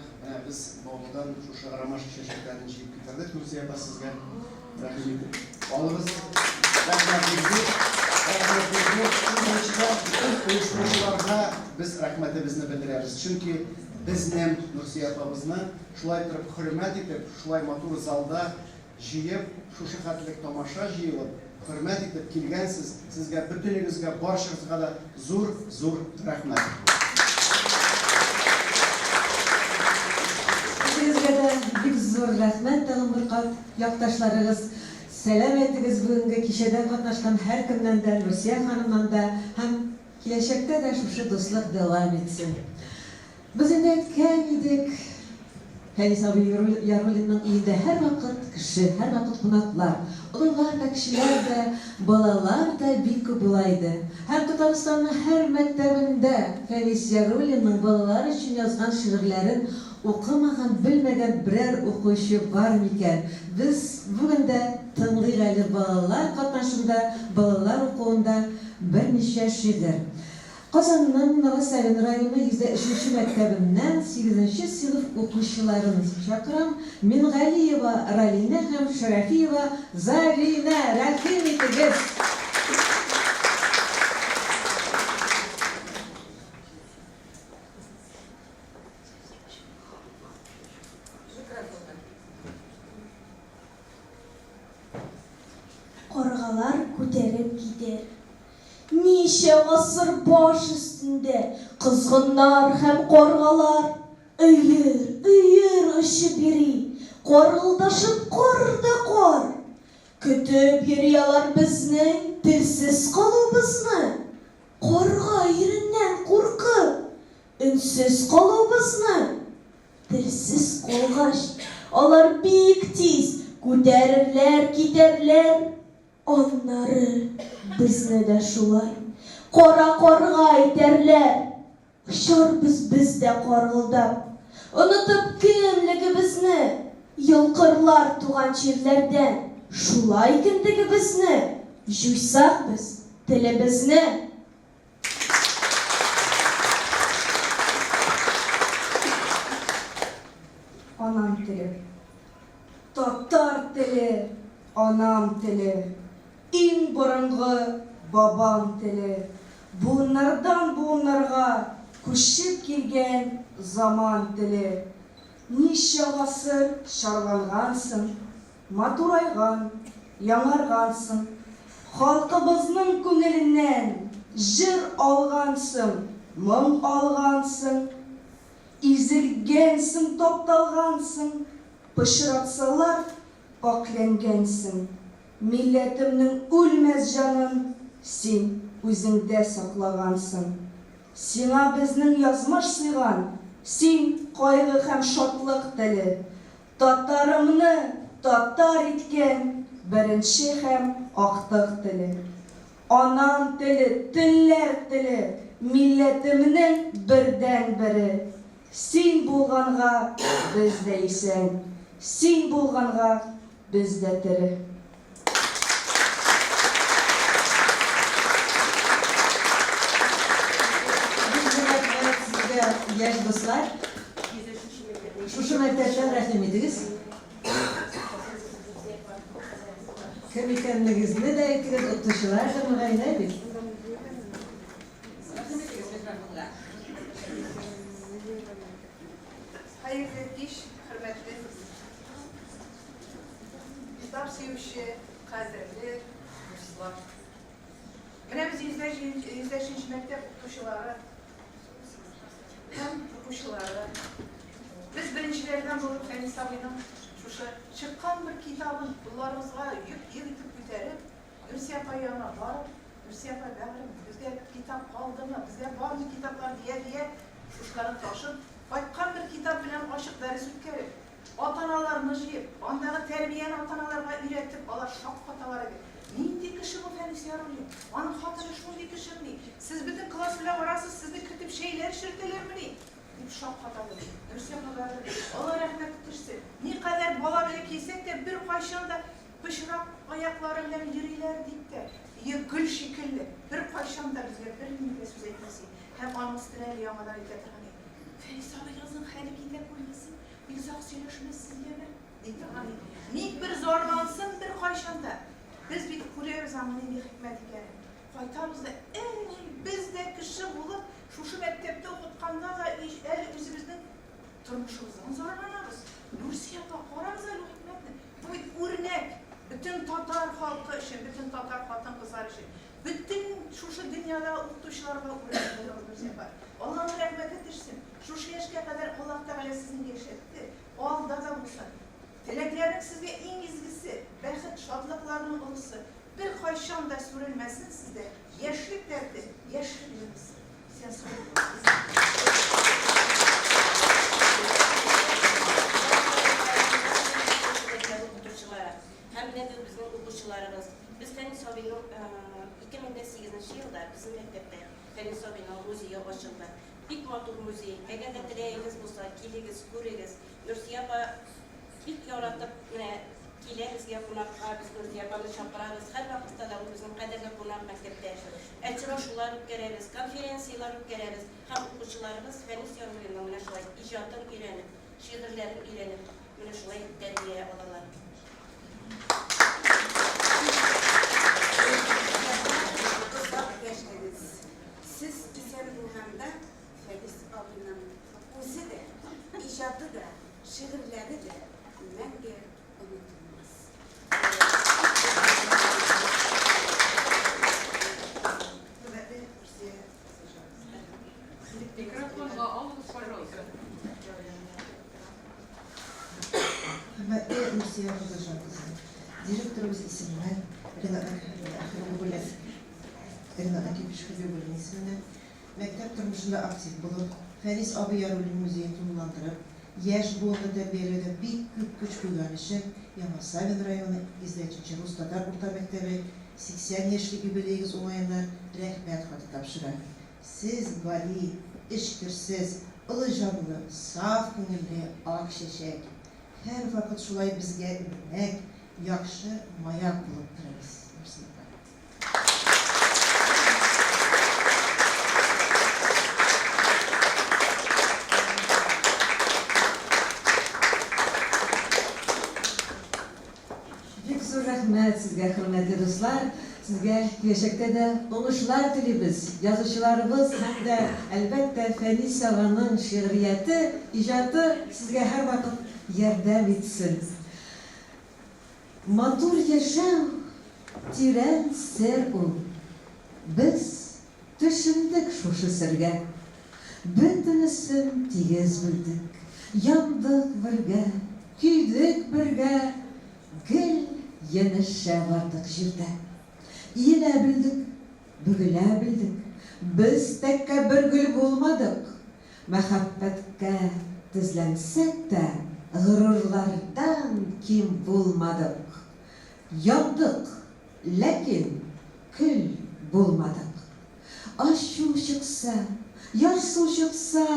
biz Bağlı'dan şu aramaş çeşitlerini jiyip getirdik. Nursiya apa sizge rahmet. Bağlımız rahmetimizi uyuşturucularına biz rahmetimizni bildireriz. Çünkü bizning Nursiya apamizni şulay turib hurmat etib, şulay motor zalda jiyib, şu shaharlik tomosha jiyilib, hurmat etib kelgansiz. Sizga butuningizga barchangizga da zo'r rahmat. Sizge de бик зур рәхмәт тагын бер кат якташларыгыз. Сәлам әйтегез бүгенге кичәдә катнашкан һәркемнән дә, Нурсия ханымнан да һәм киләчәктә дә шушы дуслык дәвам итсен. Без инде әйткән идек, Фәнис абый Яруллинның өендә һәрвакыт кеше, һәрвакыт кунаклар, олылар да, кешеләр дә, балалар да бик күп була иде. Һәм Татарстанның һәр мәктәбендә Фәнис Яруллинның балалар өчен язган шигырьләрен укымаган, белмәгән берәр укучы бар микән? Без бүген дә тыңлыйк әле балалар катнашында, балалар укуында берничә шигырь. Казанның Новосавин районы 103 мәктәбеннән 8-нче сыйныф укучыларын чакырам. Мингалиева Ралина һәм Шарафиева Зарина. Рәхим итегез. Каргалар күтәреп китер. Ничә гасыр баш өстендә кызгыннар һәм каргалар өер очып йөри, каргылдашып карда кар. Көтеп йөри алар безнең телсез калуыбызны, карга иреннән куркып, өнсез калуыбызны. Телсез калгач, алар бик тиз күтәрерләр, китәрләр. Аннары безне дә шулай кара карга итәрләр. Очарбыз без дә каргылдап, онытып кемлегебезне. Йолкырлар туган җирләрдән, шулай кендегебезне. Җуйсак без телебезне. Анам теле, татар теле, анам теле, иң борынгы бабам теле. Буыннардан буыннарга күчеп килгән заман теле. Ничә гасыр чарлангансың, матурайган, яңаргансың. Халкыбызның күңеленнән җыр алгансың, моң алгансың. Изелгәнсің, топталгансың, пычратсалар акләнгәнсің. Милләтемнең үлмәс җанын син үзеңдә саклагансың. Сиңа безнең язмыш сыйган, син кайгы һәм шатлык теле. Татарымны татар иткән беренче һәм актык теле. Анам теле, телләр теле, милләтемнең бердән бере. Син булганга без дә исән, син булганга без дә тере. Яшь дуслар, шушы мәктәптән рәхим итегез. Кем икәнлегегезне дә әйтегез, укытучылар да мөгаенә бит. Hayırlı iş, hürmetli kitap sevişi, kaderli dostlar. Менә без 100-нче мәктәп укучылары һәм укучылары. Без беренчеләрдән булып Фәнис абыйның шушы чыккан бер китабын буларыбызга йөк итеп күтәреп, Нурсия апа янына барып, Нурсия апа бәгърем, безгә китап калдымы, безгә бармы китаплар дия шушларын ташып, кайткан бер китап белән ачык дәрес үткәреп, ата-аналарны җыеп, андагы тәрбияне ата-аналарга өйрәтеп, алар шаккаталар иде. Нинди кеше бу Фәнис Яруллин? Аның хатыны шундый кешеме? Сез безнең класс белән барасыз, сезне көтеп шәйләр шертелерме? Дип шаккаталар. Нурсия апа, Алла рәхмәт итсен. Никадәр бала белән килсәк тә бер кайчан да пычрак аяклары белән йөриләр дип тә, гөл шикелле, бер кайчан да безгә бер нидә сүз әйтмәсен. Һәм аның өстенә яңадан әйтә торган. Фәнис абыйгызның хәле китә күрмәсен, бик озак сөйләшмәссезгәме? Дип торган. Ник бер зарлансın бер кайчан да. Biz bir kuruyoruz ama bir hikmet ikerim. Faytamız da biz de kişi bulup şu mektepte okutkanda da özümüzün turmuşumuzdan zorlanırız. Nursiya da koramıza bu hikmetini. Bu bir örnek. Bütün Tatar halkı için, bütün Tatar hatun kızlar için. Bütün şu dünyada okutuşlarla örnek olur Nursiya var. Allah'ın rahmet etsin. Şu yaşka kadar Allah Teala sizin geçirdi. alda da bulsun. Dileklerim sizge en izgisi, bexit şadlıklarının ulusu, bir koyşan da sürülmesin sizde. Yaşlık derdi, yaşlık yürüsün. Sen hem nedir bizim okuşçularımız. Biz Fen Sobi'nin 2008 yılda bizim mektepte Fen Sobi'nin müziği açıldı. İlk motor müziği, eğer de dileğiniz olsa, kiliniz, kuriniz, Nursiyapa ilk yaratıp kileniz yapınak, biz Nursiyapa'nı şapırarız. Her vakitte de bizim kaderle bunak mektepte. Açılışlar göreriz, konferansiyalar göreriz. Hem okuşçularımız Fen Sobi'nin şöyle icatın öğrenip, şiirlerin öğrenip, şöyle terbiye olalar. Siz güzel ruhanda Feriz abinin müziği de, icadı da, şiirleri de menge unutulmaz. Hürmetli Nursiye Kızılcan kızı, direktörümüz isimler, Rina Akif Şükür Bölüm ismini, mektep durmuşunda aktif bulup, Feriz abi Yarul'un müziğini tunlandırıp, yaş boğunda terbiyelerde bir güç kullanışı, Yamasavin rayonu izleyicici Rustatar Orta Mektebi, 80 yaşlı jubileyiz olayından rehmet hatı tapşırar. Siz vali, işkirsiz, ılıcanlı, saf көңілді, ak şeşek, her vakit şulay bizge örnek, yakşı mayak bulup durarız. Pek zor rahmet sizge hürmetli dostlar. Sizge gelecekte de oluşlar dilimiz, yazıcılarımız hem de elbette Feni Sava'nın şiiriyeti, icatı sizge her vakit yardım etsin. Matur yaşam, tiren ser ol. Biz düşündük şuşu sirge. Bütünüsün tigiz bildik. Yandık birge, küydük birge. Gül yenişe vardık jirde. Yine bildik, bügüle bildik. Biz tekke bir gül bulmadık. Mehabbetke tizlensek de gururlardan kim bulmadık. Yandık, lakin kül bulmadık. Aş su çıksa, yaş su çıksa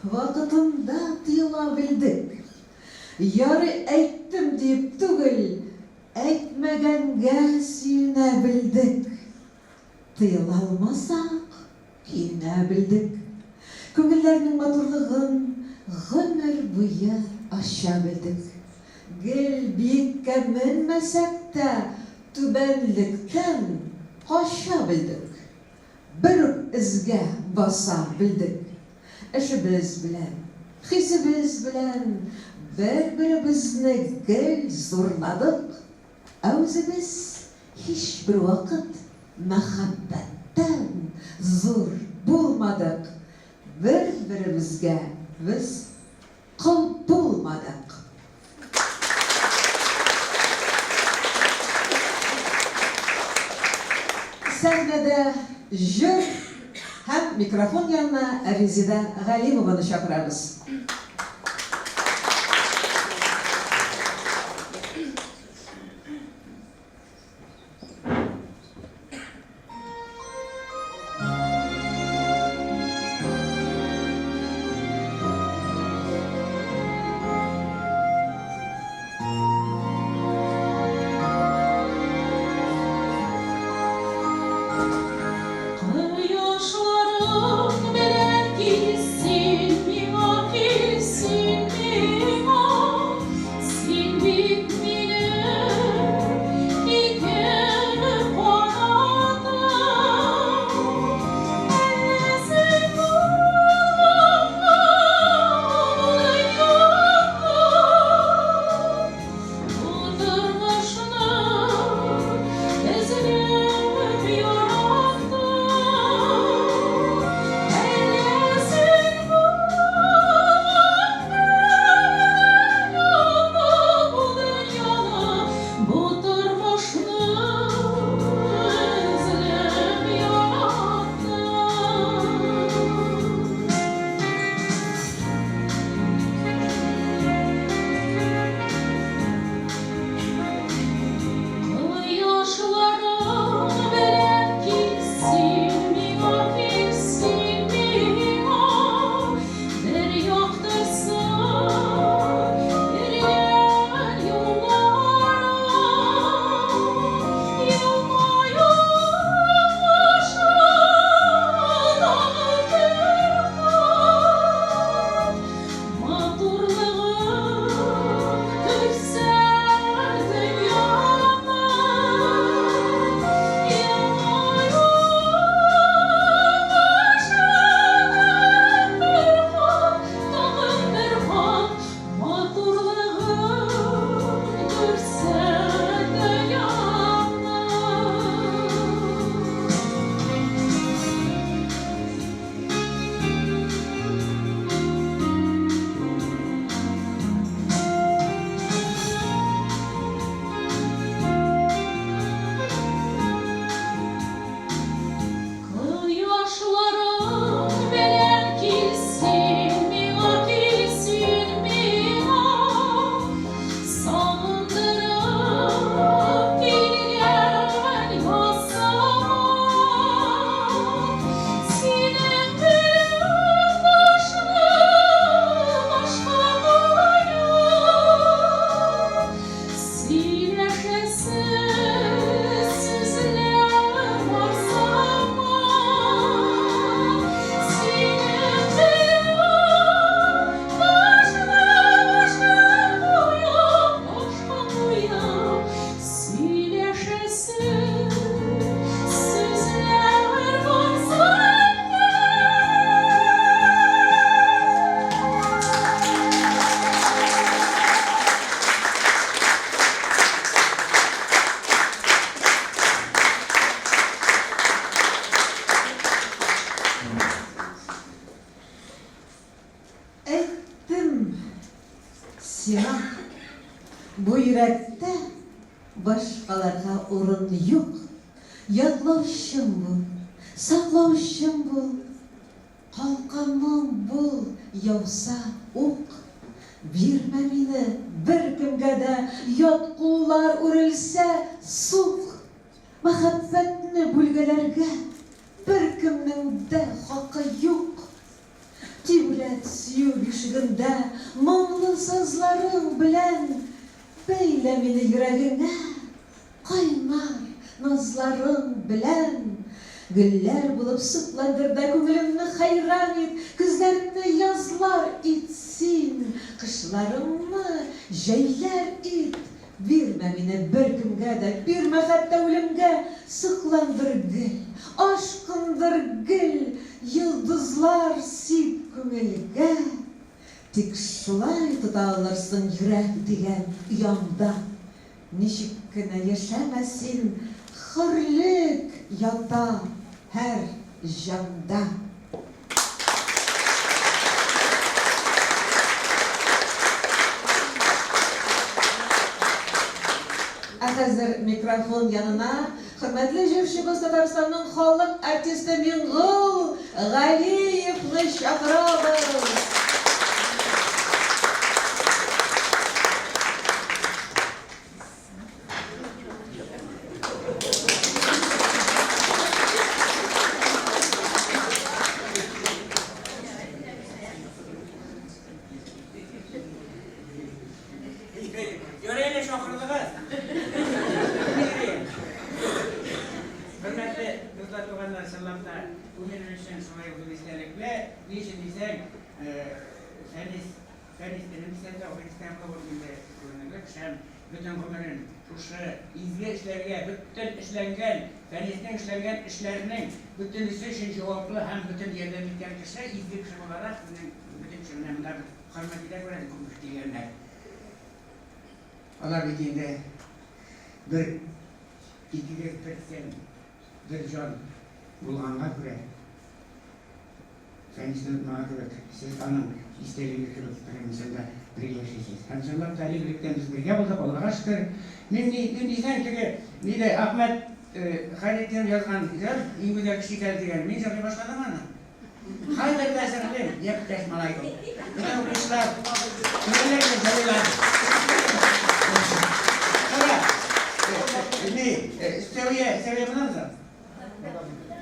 vakitinde tıyılabildik. Yarı ettim deyip tügül, etmegenge suyunabildik. Tıyılalmasak kiyinabildik. Köngüllerinin maturluğun gönül boyu aşabildik. Gel büyükке minmesek de tübenlikten koşabildik. Bir izge basabildik. İşimiz bilen, hisimiz bilen birbirimizni gel zorladık. Özümüz hiçbir vakit muhabbetten zor bulmadık. Birbirimizge biz kul bulmadık. Sahnede jür hem mikrofon yanına Rezide Galimova'nı çağırırız. Yaşlarım bilen gitsin, Bu yürekte başkalarına orun yok. Yadlavşım bu, saklavşım bu. Kalkanım bul, yavsa ok. Birme meni bir kimge de yat kullar urilse suk. Muhabbetini bulgelerge bir kimning de hakkı yok. Tibret suyu büşügünde mamlı sazlarım bilen beyle meni yüreğine kaynar nazlarım bilen. Güller bulup sıklandırda köngülümni hayran et, kızlarımni yazlar etsin, kışlarımni jeyler et. Birme meni bir kimge de, birme hatta ölümge sıklandır gül, aşkındır gül, yıldızlar sip köngülge. Tik şulay tuta alırsın yürek diyen uyamda, nişik kine yaşamasın, hırlık yata her janda. Hazır mikrofon yanına hürmetli jürşimiz Tataristan'ın halk artisti Mingul Galiyev'ni çağırıyoruz. Göreyle şokırlığı. Hürmetli kızlar oğlanlar sallamda bu menüsün sonraya bu istelikle niçin ise Fenis'in sen de Afganistan kabulünde görünürlük sen bütün bunların şu izleyicilerine bütün işlengen Fenis'in işlengen işlerinin bütün için cevaplı hem bütün yerden giden kişiler izleyici olarak bütün şunlar hürmetiyle göre konmuş diyenler. Allah bildiğinde bir ikilik bir can bulğanlar göre Fenis'in mağdurut, siz anın istediğini kırılıkların içinde birleşeceğiz. Hem sanlar tali birlikten biz birge bulduk, Allah'a şükür. Ben diysen ki, neydi Ahmet Hayrettin yazgan güzel, en güzel kişi geldi yani. Ben sana başladım ana. Hayır dersen alayım, yapıklaş malaykum. Bütün o kuşlar, neler de sarılar. Seviye bunlar mısın?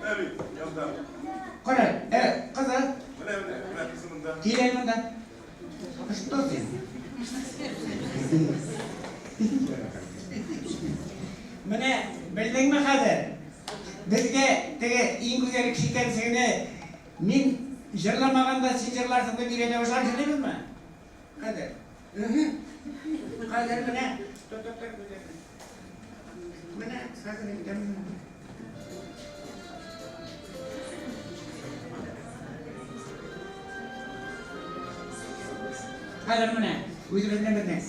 Evet, yazdım. Koray, evet, kızım. Bu ne kızımında? Kileğimden. Hoş bulduk. Mene, bildin mi Kadir? Bizge, en güzel kişi kendisine, min jırlamaganda sen jırlarsın da bir ele hoşlan jırlayız mı? Kadir. Kadir mene, tut. Mene, Kadir gidelim mi? Kadir mene, uyduruyorsun ne?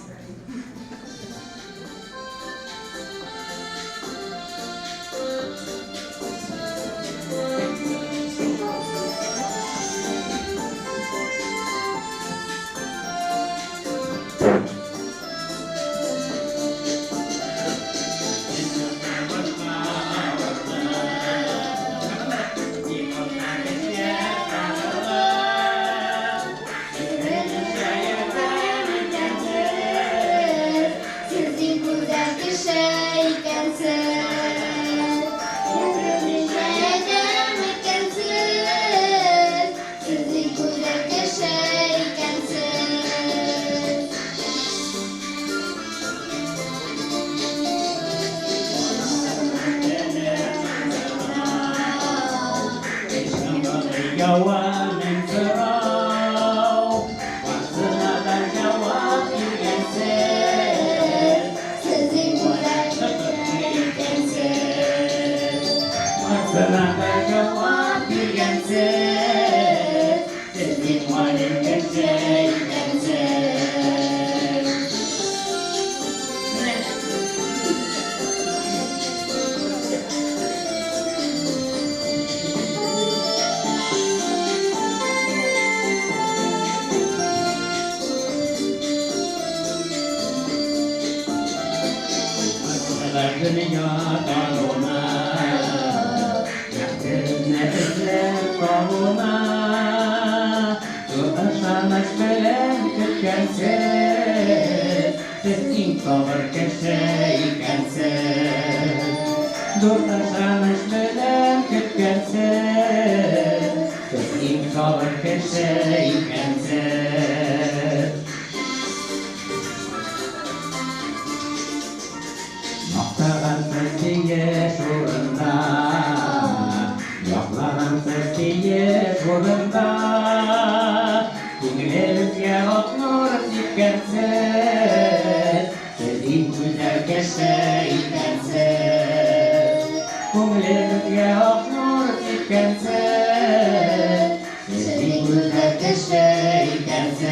kalına Yakınne izler koluna Tutaşanak bilen kütkensiz Siz inkavır keşe ikensiz Tutaşanak bilen kütkensiz Siz inkavır keşe ikensiz Noktadan sessiye şurunda Yoklanan sessiye şurunda Günlerimizge ok nur dikkensiz Sizin güzel keşke ikensiz Günlerimizge ok nur dikkensiz Sizin güzel keşke ikensiz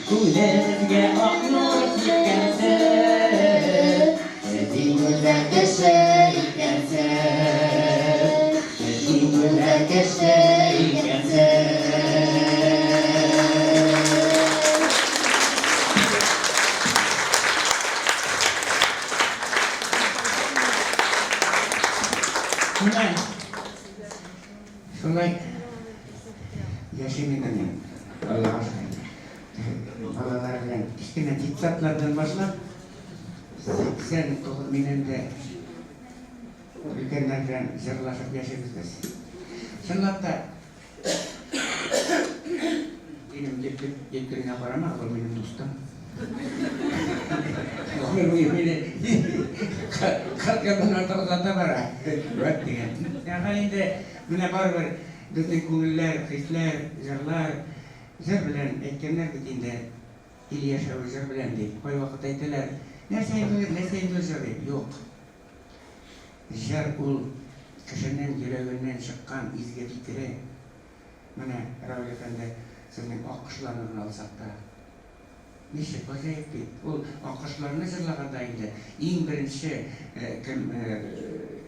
Günlerimizge ok nur dikkensiz Sizin güzel keşke ikensiz Sizin güzel keşke ikensiz Şunay yaşayın edemem. Allah aşkına. Balalar bilen kichkina titsatlardan başlap 89 minende ulkenler bilen jırlaşıp yaşaymiz biz. Şunlap da benim yetkirine barama, o benim dostum. Meni kalkadan ortalıkta var. Bak diyen. Yani indi mine barbar bütün konular, hisler, jırlar, jır bilen etkenler bitinde il yaşağı jır bilen deyip koy vakit aytılar. Nerseyin jır yok. Jır ul kişinin yüreğinden çıkan izge fikri. Mine Raul Efendi sizin akışlarını alsak da Nişek acayip bir. O akışlarını jırlagandaydı. En birinci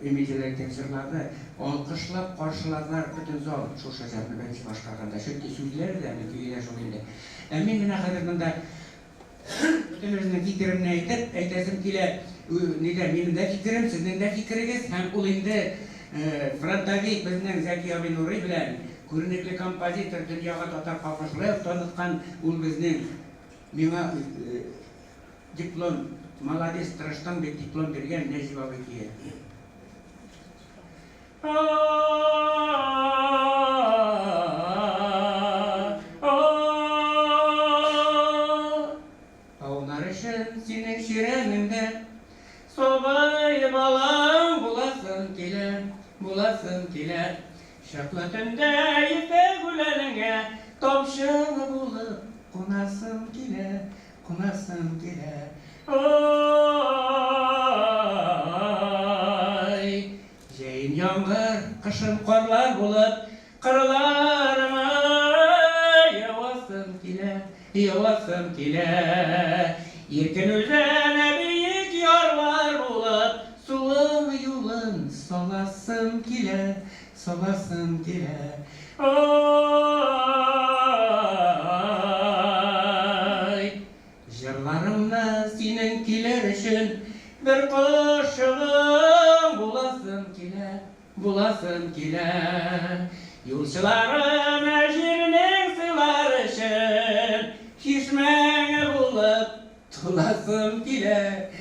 ümicilerken jırladı. Alkışlap karşıladılar bütün zor. Şu şajarını birinci başkarganda. Çünkü süzler de köyler şöyle. Men mine kadar bütün özünün fikrimini aytasım kile. Neden benim de fikrim, sizin de fikriniz hem ul indi Frontavik bizning Zaki abi Nuri bilan ko'rinakli kompozitor dunyoga tatar qolqishlar tanitgan ul bizning menga diplom молодец Trashdan deb diplom bergan Najib abiga. Avnarışın senin şireninde Sobay balam bulasın kile Şaklatında ipe gülenine Tomşını bulup konasın kile Oy Jayın yağmur, kışın korlar bulup Kırlarıma yavasın kile Erkin üzerine büyük yarlar bulup Sulu yolun solasın kile Oy Jırlarımda senin kiler için Bir koşuğum bulasın kile Yolçularım ejirinin sılar için Hişmeni bulup tulasın kile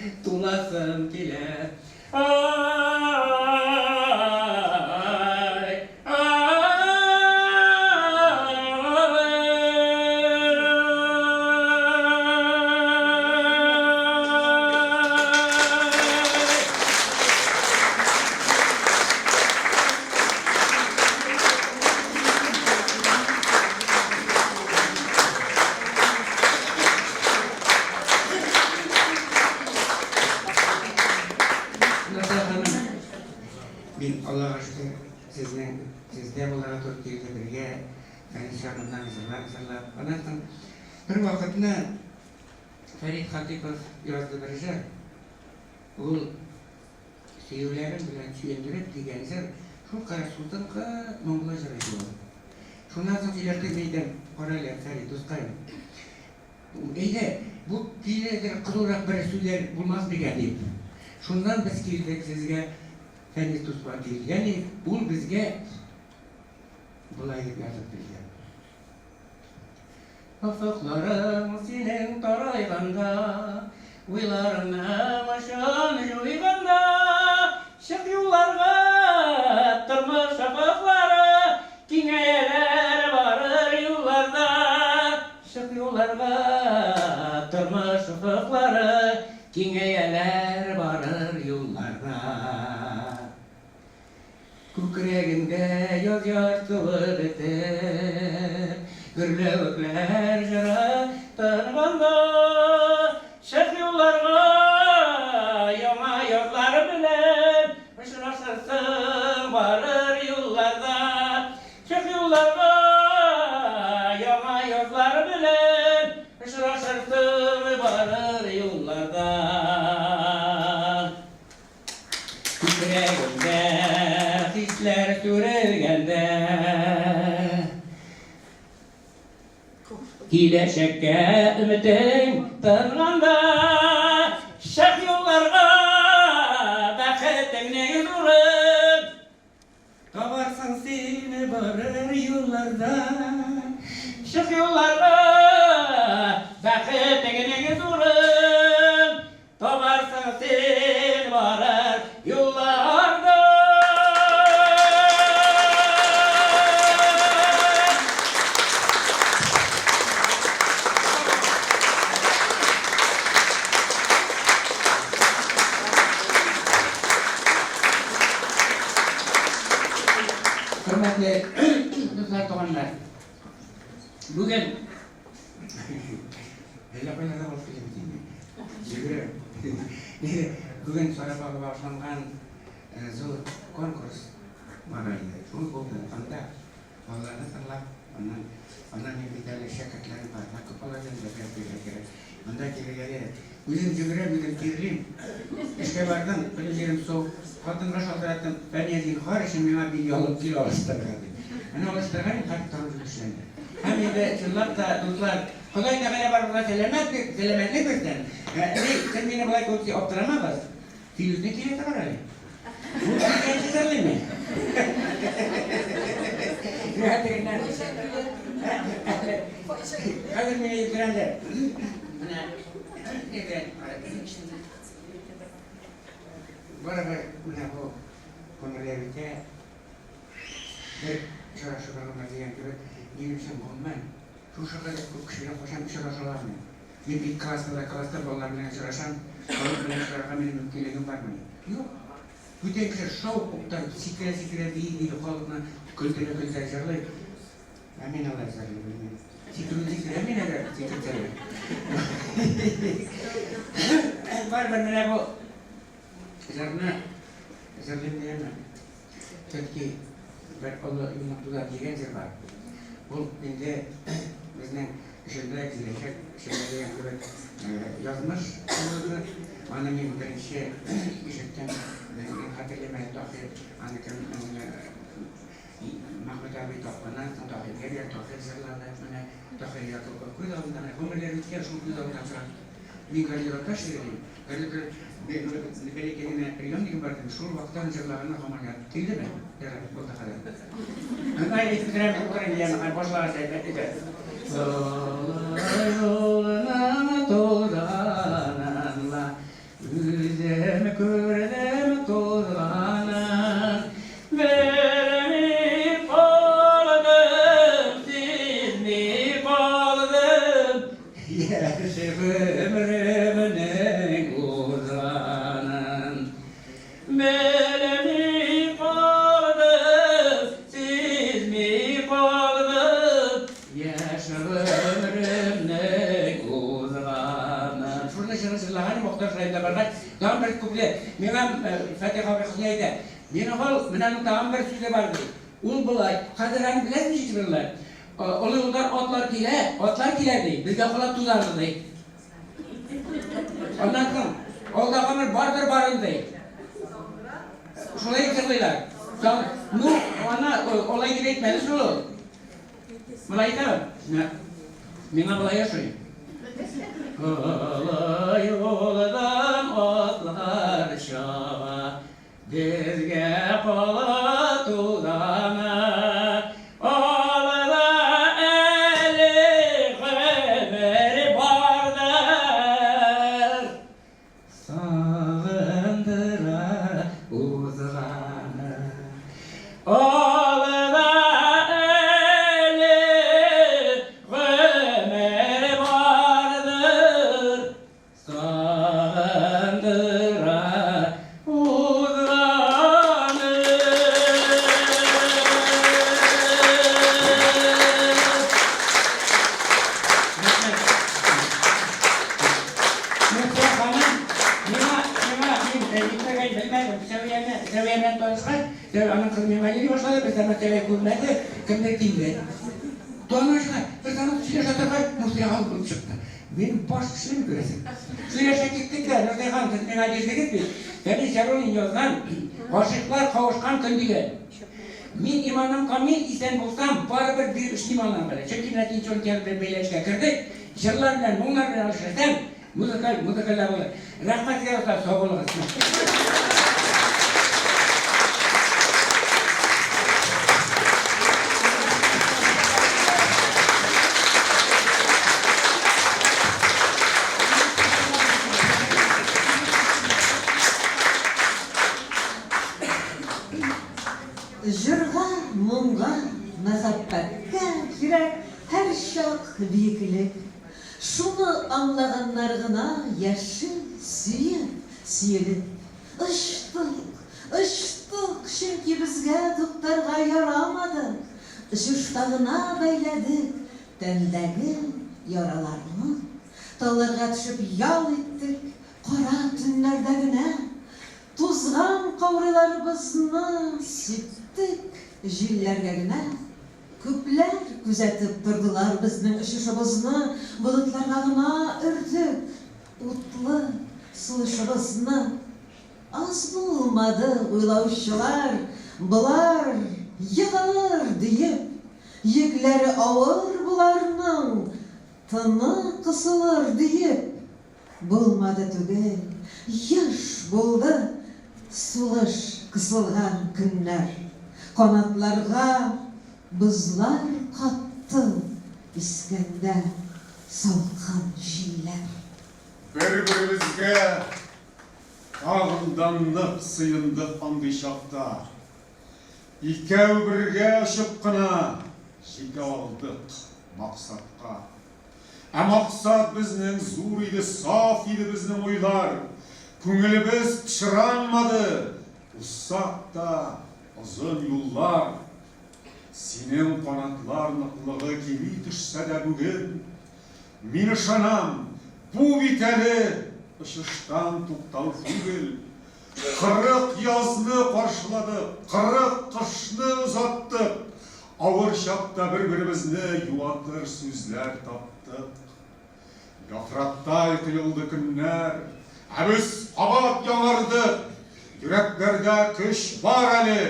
Ben Allah'a şükür sizde bunlara Türkiye'de birge ben şarkıdan zırlap anlattım. Bir vakitine Ferit Hatipov yazdı bir jır. O sevgilerim bilen süyendirip degan jır. Şu Karasultan Moğolca jır ediyor. Şundan sonra ileride meydan Koralar Ferit dostlarım. Bu kıyıda kızılrak bir süler bulmaz degan deyip. Şundan biz kildik sizge fenni tutma değil. Yani bu bizge bulay dip yazıp bilgen. Ufuklarım senin tarayganda, uylarına maşan juyganda, şık yollarga tırmış şafakları, kingeyeler varır yollarda, şık yollarga tırmış şafakları, kingeyeler varır yollarda. Kükreginde yoz yartılı biter, gürlevükler jara tanıganda, şık yollarga yama yollar bilen, ışırsın varır yollarda, şık yollarga yama yollar bilen, ışırsın varır yollarda. Kürekinde hisler sürelgende, hile şekke ümitin tırganda, şak yollarga bakıtın ne durur, kabarsın seni varır yollarda, şak yollarga bakıtın ne durur, kabarsın seni varır yollarda. Hürmetli dostlar, toğanlar, bugün bugün Sarapag'a başlangan zor konkurs maraydı. Bu anda onlarla tanlap, ondan bir tane şirketlerin var. Kapalıcın da kere. Onda kere. Bizim cümle bizim kirlim. İşte vardım, bilirim soğuk. Kadın kaşaltırattım. Ben yazayım, karışım yana bir yolup kilo alıştırgadı. Ana alıştırgayım, kalp tanrı düşündü. Hem de çınlap da dostlar, kolay da bana var burada selametlik versen. Sen beni kolay koyup optıramaz. Filüzne kilete var Ali. Bu genç sarılı mı? Hazır beni yüklendir. Bu arada bu konularıyla bir şurasılarına diyen gibi yürüyüşüm olmayın. Şu şurada kişiyle koşan bir şurasılar mı? Bir klasta bollarla şurasan, bollarla şurasan benim mümkünlüğüm var mı? Yok. Bütün kişi şov oktan sikire değil halkına kültüre jarlı. Amin Allah jarlı. Sikire amin Allah sikire jarlı. Var bana bu jarlı diyemem. Çünkü ben Allah yumurtlular diyen yer var. Bu bende bizden şöyle girecek şeyleri yapıp yazmış. Bana bir şey işitten hatırlamayı dahil anladım. Mahmut abi toplanan dahil geliyor dahil zırlarla bana dahil yapıp kuyularından ömürleri bitiyor şu kuyularından sonra bir galiba taşıyalım. Galiba bir kelime priyon gibi vardı. Şu vaktan zırlarına kamarlar. Tildi mi? Evet, bu da kadar. Ama istikrem okuran yani başlar şeyler. Yoluna dolananla, yüzüm kürdüm tozlanan, veremi bağladım, siz mi bağladım, yaşık ömrümün uzanan, veremi bağladım, siz mi bağladım, yaşık ömrümün uzanan. Şurada şırısırlağını muhtar sayıda bardak, tam bir kuple, menam Fatiha ve Hüsney'de, meni hol, menam tam bir sözü vardı. Ul bulay, kadıran bilen mi şişirirler? Olu yoldan otlar kilerdi, bizde kola tuzardı deyip. Ondan sonra, olda kamır barındı. Şuraya yıkırdılar. Nu, ona olay gibi etmeli şunu. Mulai tahu? Nah, mina mulai yaşayın. Kolay yoldan otlar Bizge kolu tuğlanı, oğlada eli haberi vardır. Sağındıra uzanı, oğlada eli haberi vardır. Sağındıra Anam kız memali başladı, biz sana teve kurmadı, kimde değil. Doğanışla, biz sana suya şatırlar, Mustafa alıp çıktı. Benim baş kişiliğimi göresin. Suya şatırdıklar, Mustafa Hanım kız memali gitmiş. Beni Şerol'un yazdan, aşıklar kavuşkan kındığı. Min imanım kamil isen bulsam, baribir bir üç imanım var. Çünkü netin çok gelip beyleşke kırdık. Şırlar bilen, bunlar bilen alışırsam, müzikaller olur. Rahmet yarasa, sağ olun. Жырға, мұңға, махаббатқа керек әр шақ биікілік. Шуны аңлағандар ғына яшыл сүйелік. Ұштық, чөнки бізге тоқтарға ярамады. Жұрттағына бәйләдік тәндәгі яраларны. Таларға түшіп ял еттік, қара түнләрдә генә. Тузған қаурыларыбызны ситтік җилләргә генә. Күпләр күзәтеп тордылар безнең очышыбызны, болытларга гына өрдек утлы сулышыбызны. Аз булмады уйлаучылар, болар егылыр диеп, йөкләре авыр буларның, тыны кысылыр диеп. Булмады түгел, яш булды сулыш кысылган көннәр. Канатларга бызлар катты, искәндә салкын җилләр. Бір-бірімізге ағынданып сыйындық андый шақта. Икәу бірге ұшып қына жете алдық мақсатқа. Мақсат біздің зур иді, саф иді біздің ойлар. Көңіліміз пішіранмады, ұсақ та ұзын юллар. Сенің қанатлар нықлығы кеми түшсе дә бүгін. Мен ышанам, бұл бит әлі ұшыштан туқтау түгел. 40 язны қаршыладық, 40 қышны ұзаттық. Ауыр шақта бір-бірімізді юатыр сөзлер таптық. Яфрақтай құйылды күннер, әбіс абат яңарды. Жүректерде күш бар әлі,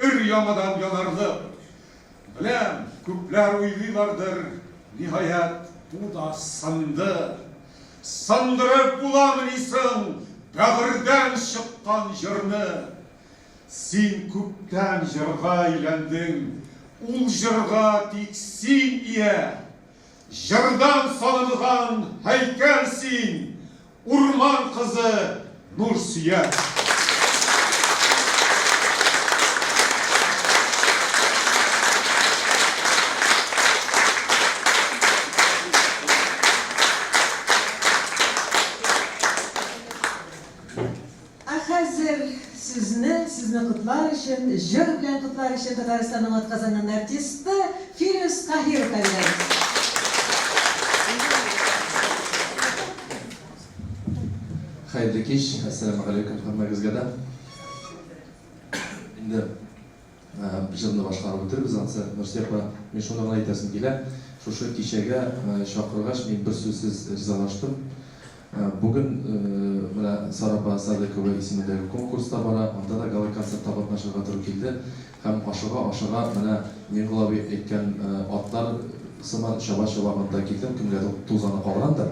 үр яңадан янарды. Білем, көплер ойлайлардыр, нихаят бұл да сынды. Сындырып буламын исің, бәғірден шыққан жырны. Сен көптен жырға үйләндің, ул жырға тек сен ие. Жырдан салынған әйкәл сен, урман қызы Нұрсия. Sizne kutlar için, jör bilen kutlar için Tataristan'ın atkazanan artisti Firuz Kahir kabileriz. Hayırlı kеш, assalamu alaikum hammaga da. Endi yilni boshqarib o'tiribmiz. Nursiya opa, men shuni aytasim keladi. Shu kechagi chaqirg'ach men bir so'zsiz rizolashdim. Bugun mana Sarapa Sadikova ismidagi konkursda bora, unda da gala konsert qatnashishga to'g'ri keldi. Ham oshiga mana Meng'ulabi aytgan otlar Сыман шаба-шаба мында келдім, кімге тузаны қаурандар.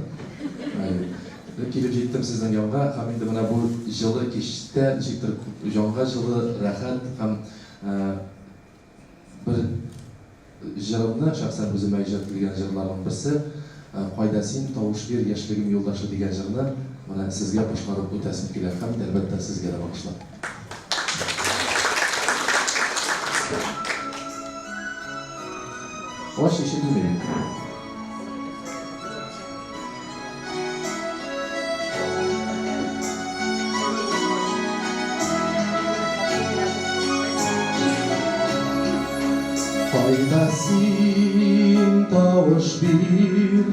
келіп жеттім сіздің янға, һәм енді мына бұл жылы кеште ничектер жанға жылы рәхәт һәм бір жырымны шәхсән өзіме ижадкілген жырларның бірсі «Қайда сен тауыш бер яшьлегім юлдашы» деген жырны мына сізге башқарып өтәсім келер һәм әлбәттә сізге дә бағышлап. Hoş işitilmeyin. Faydasin tavuş bir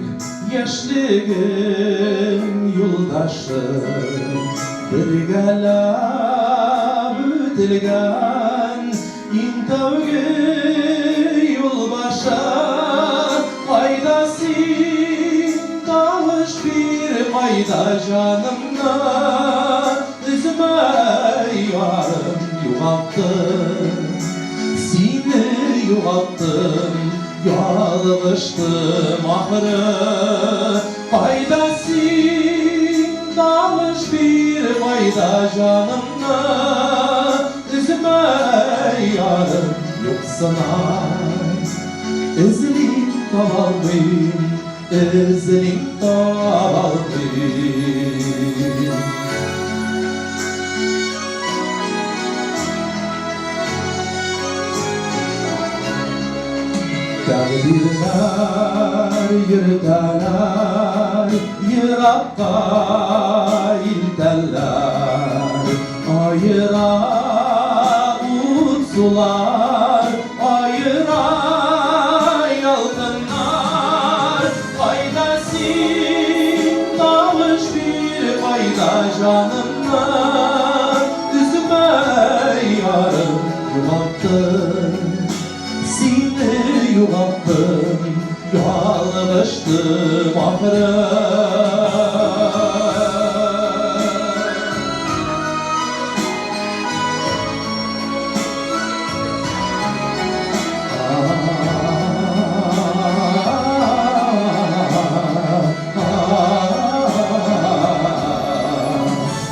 yaşlığın yoldaşım birgelab ötilgen intavgı yolbaşı Faydasin tavuş bir fayda canımda üzme yarım yuvattım Seni yuvattım, yalmıştım ahırı Faydasin dalmış bir fayda canımda üzme yarım yok sana Ezilim tavalmayım, ezilim tavalmayım Takdirler yırtalar, yırakta ilteller Ayıra utsular, ayıra yalgınlar Faydasin dalmış bir fayda canımda Üzme yarım yuvattım Seni yuvattım, yalmıştım ahırı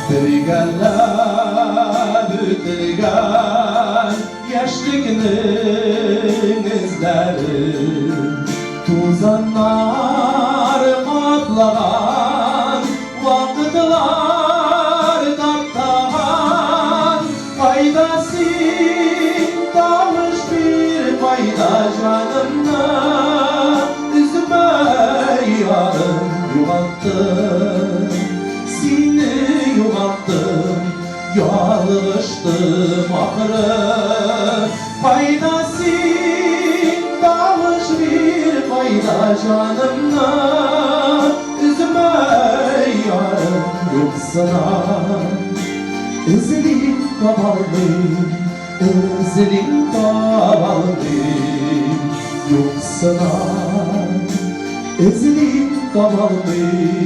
Bilgeler bütelgen yaşlıkının izleri Tuzanlar katlagan vakıtlar kaptagan Faydasin dalmış bir fayda canımda Üzme yarım yuvattım Seni yuvattım Yalıştım ahırı Faydasin dalmış bir fayda canımda Üzme yarım yok sana Ezilim kabalıyım, ezilim kabalıyım Yok sana ezilim kabalıyım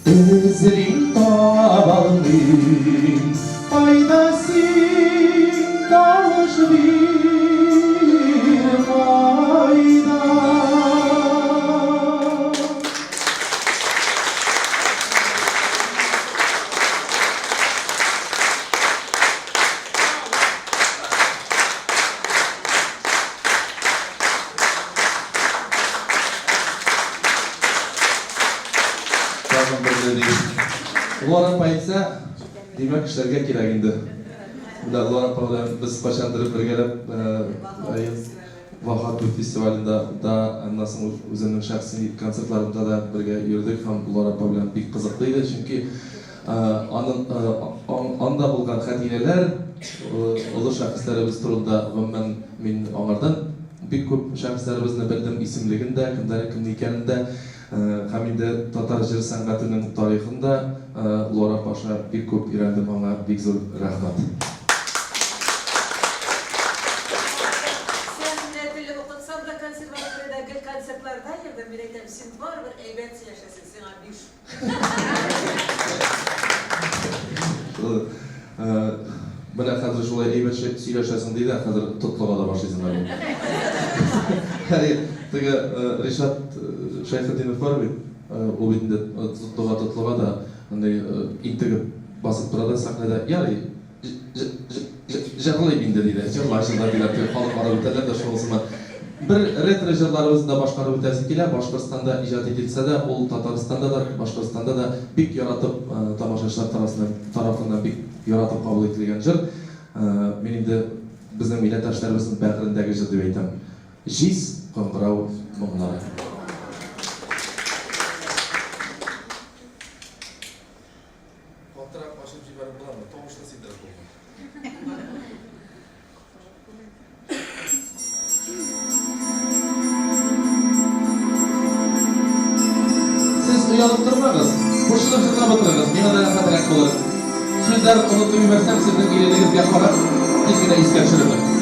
Ezilim kabalıyım Faydasin dalmış bir fayda Ular aytsa, demak ishlarga kerak endi. Ular bilan biz qachondir birgalab Vahat festivalida da ondan so'ng o'zimning shaxsiy konsertlarimda da birga yurdik ham ular bilan bek qiziqdi edi chunki anda bo'lgan xatinalar ulug' shaxslarimiz turida umuman men onlardan bek ko'p shaxslarimizni bildim ismligida, kimlar kim ekanida ham endi tatar jir san'atining tarixida Lora Pasha bek ko'p o'rgandim, ona bek zo'r rahmat. Bana hazır şöyle eyvet söyleşesin deydi, hazır tutlamada başlayasınlar. Yani, Rişat Şayfettinov var mı? o binde tutluğa da integi basıp durada sahnede yarı Jarlay binde deydi. Jarlaşında deydi. Halk arabıtlarla da şu olsun. Bir retro jarlarımızda başka bitesi kile Başkırstan'da icat edilse de ol Tataristan'da da Başkırstan'da da bik yaratıp tamaşaçılar tarafından bik yaratıp kabul edilgen jır. Benim de bizim milletaşlarımızın bəğrindəki jır deyip aytam. Jiz Qonqırau muğları. Fotoğraf başım jibarı bulan mı? Toğuşta sindirip oldu. Siz uyanıp durmağız. Boşuna şuna batırınız. Yine de hatarak olur. Sözler unutup versem sizin ilerinizge qarab, bizgina esga tushiraman.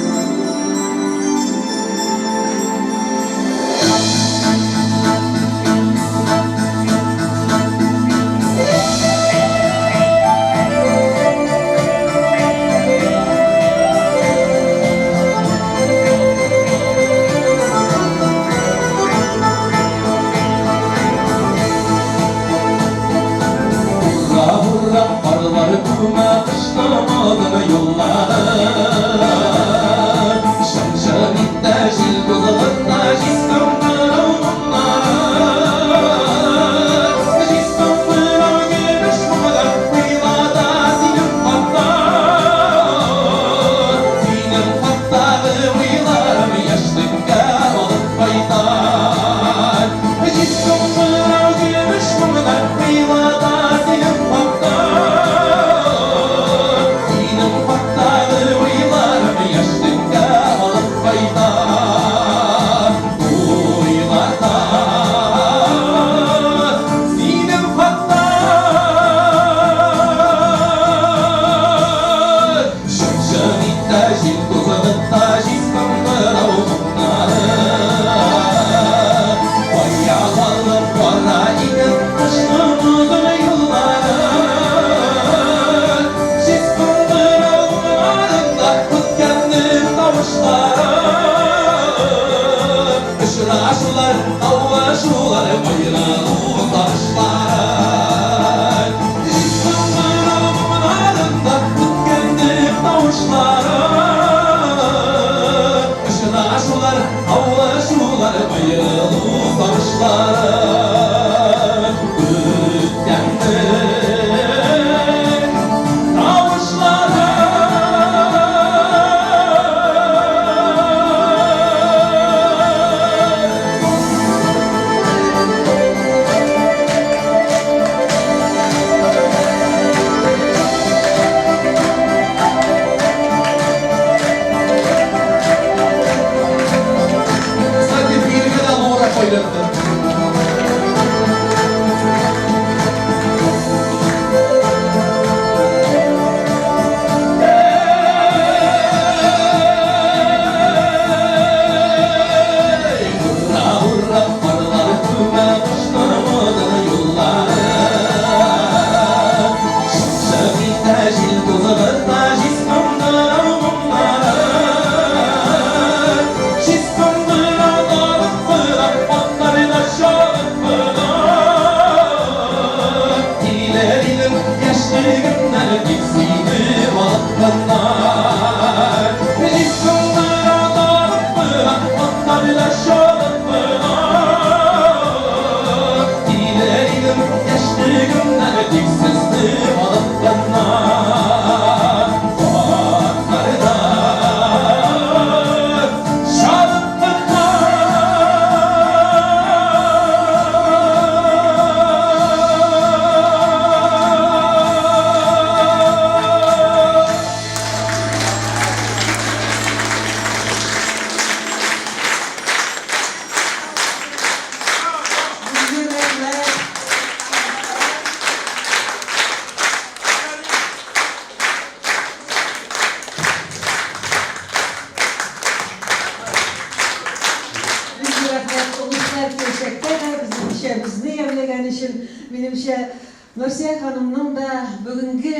Nursiya Hanım'ın da bugünkü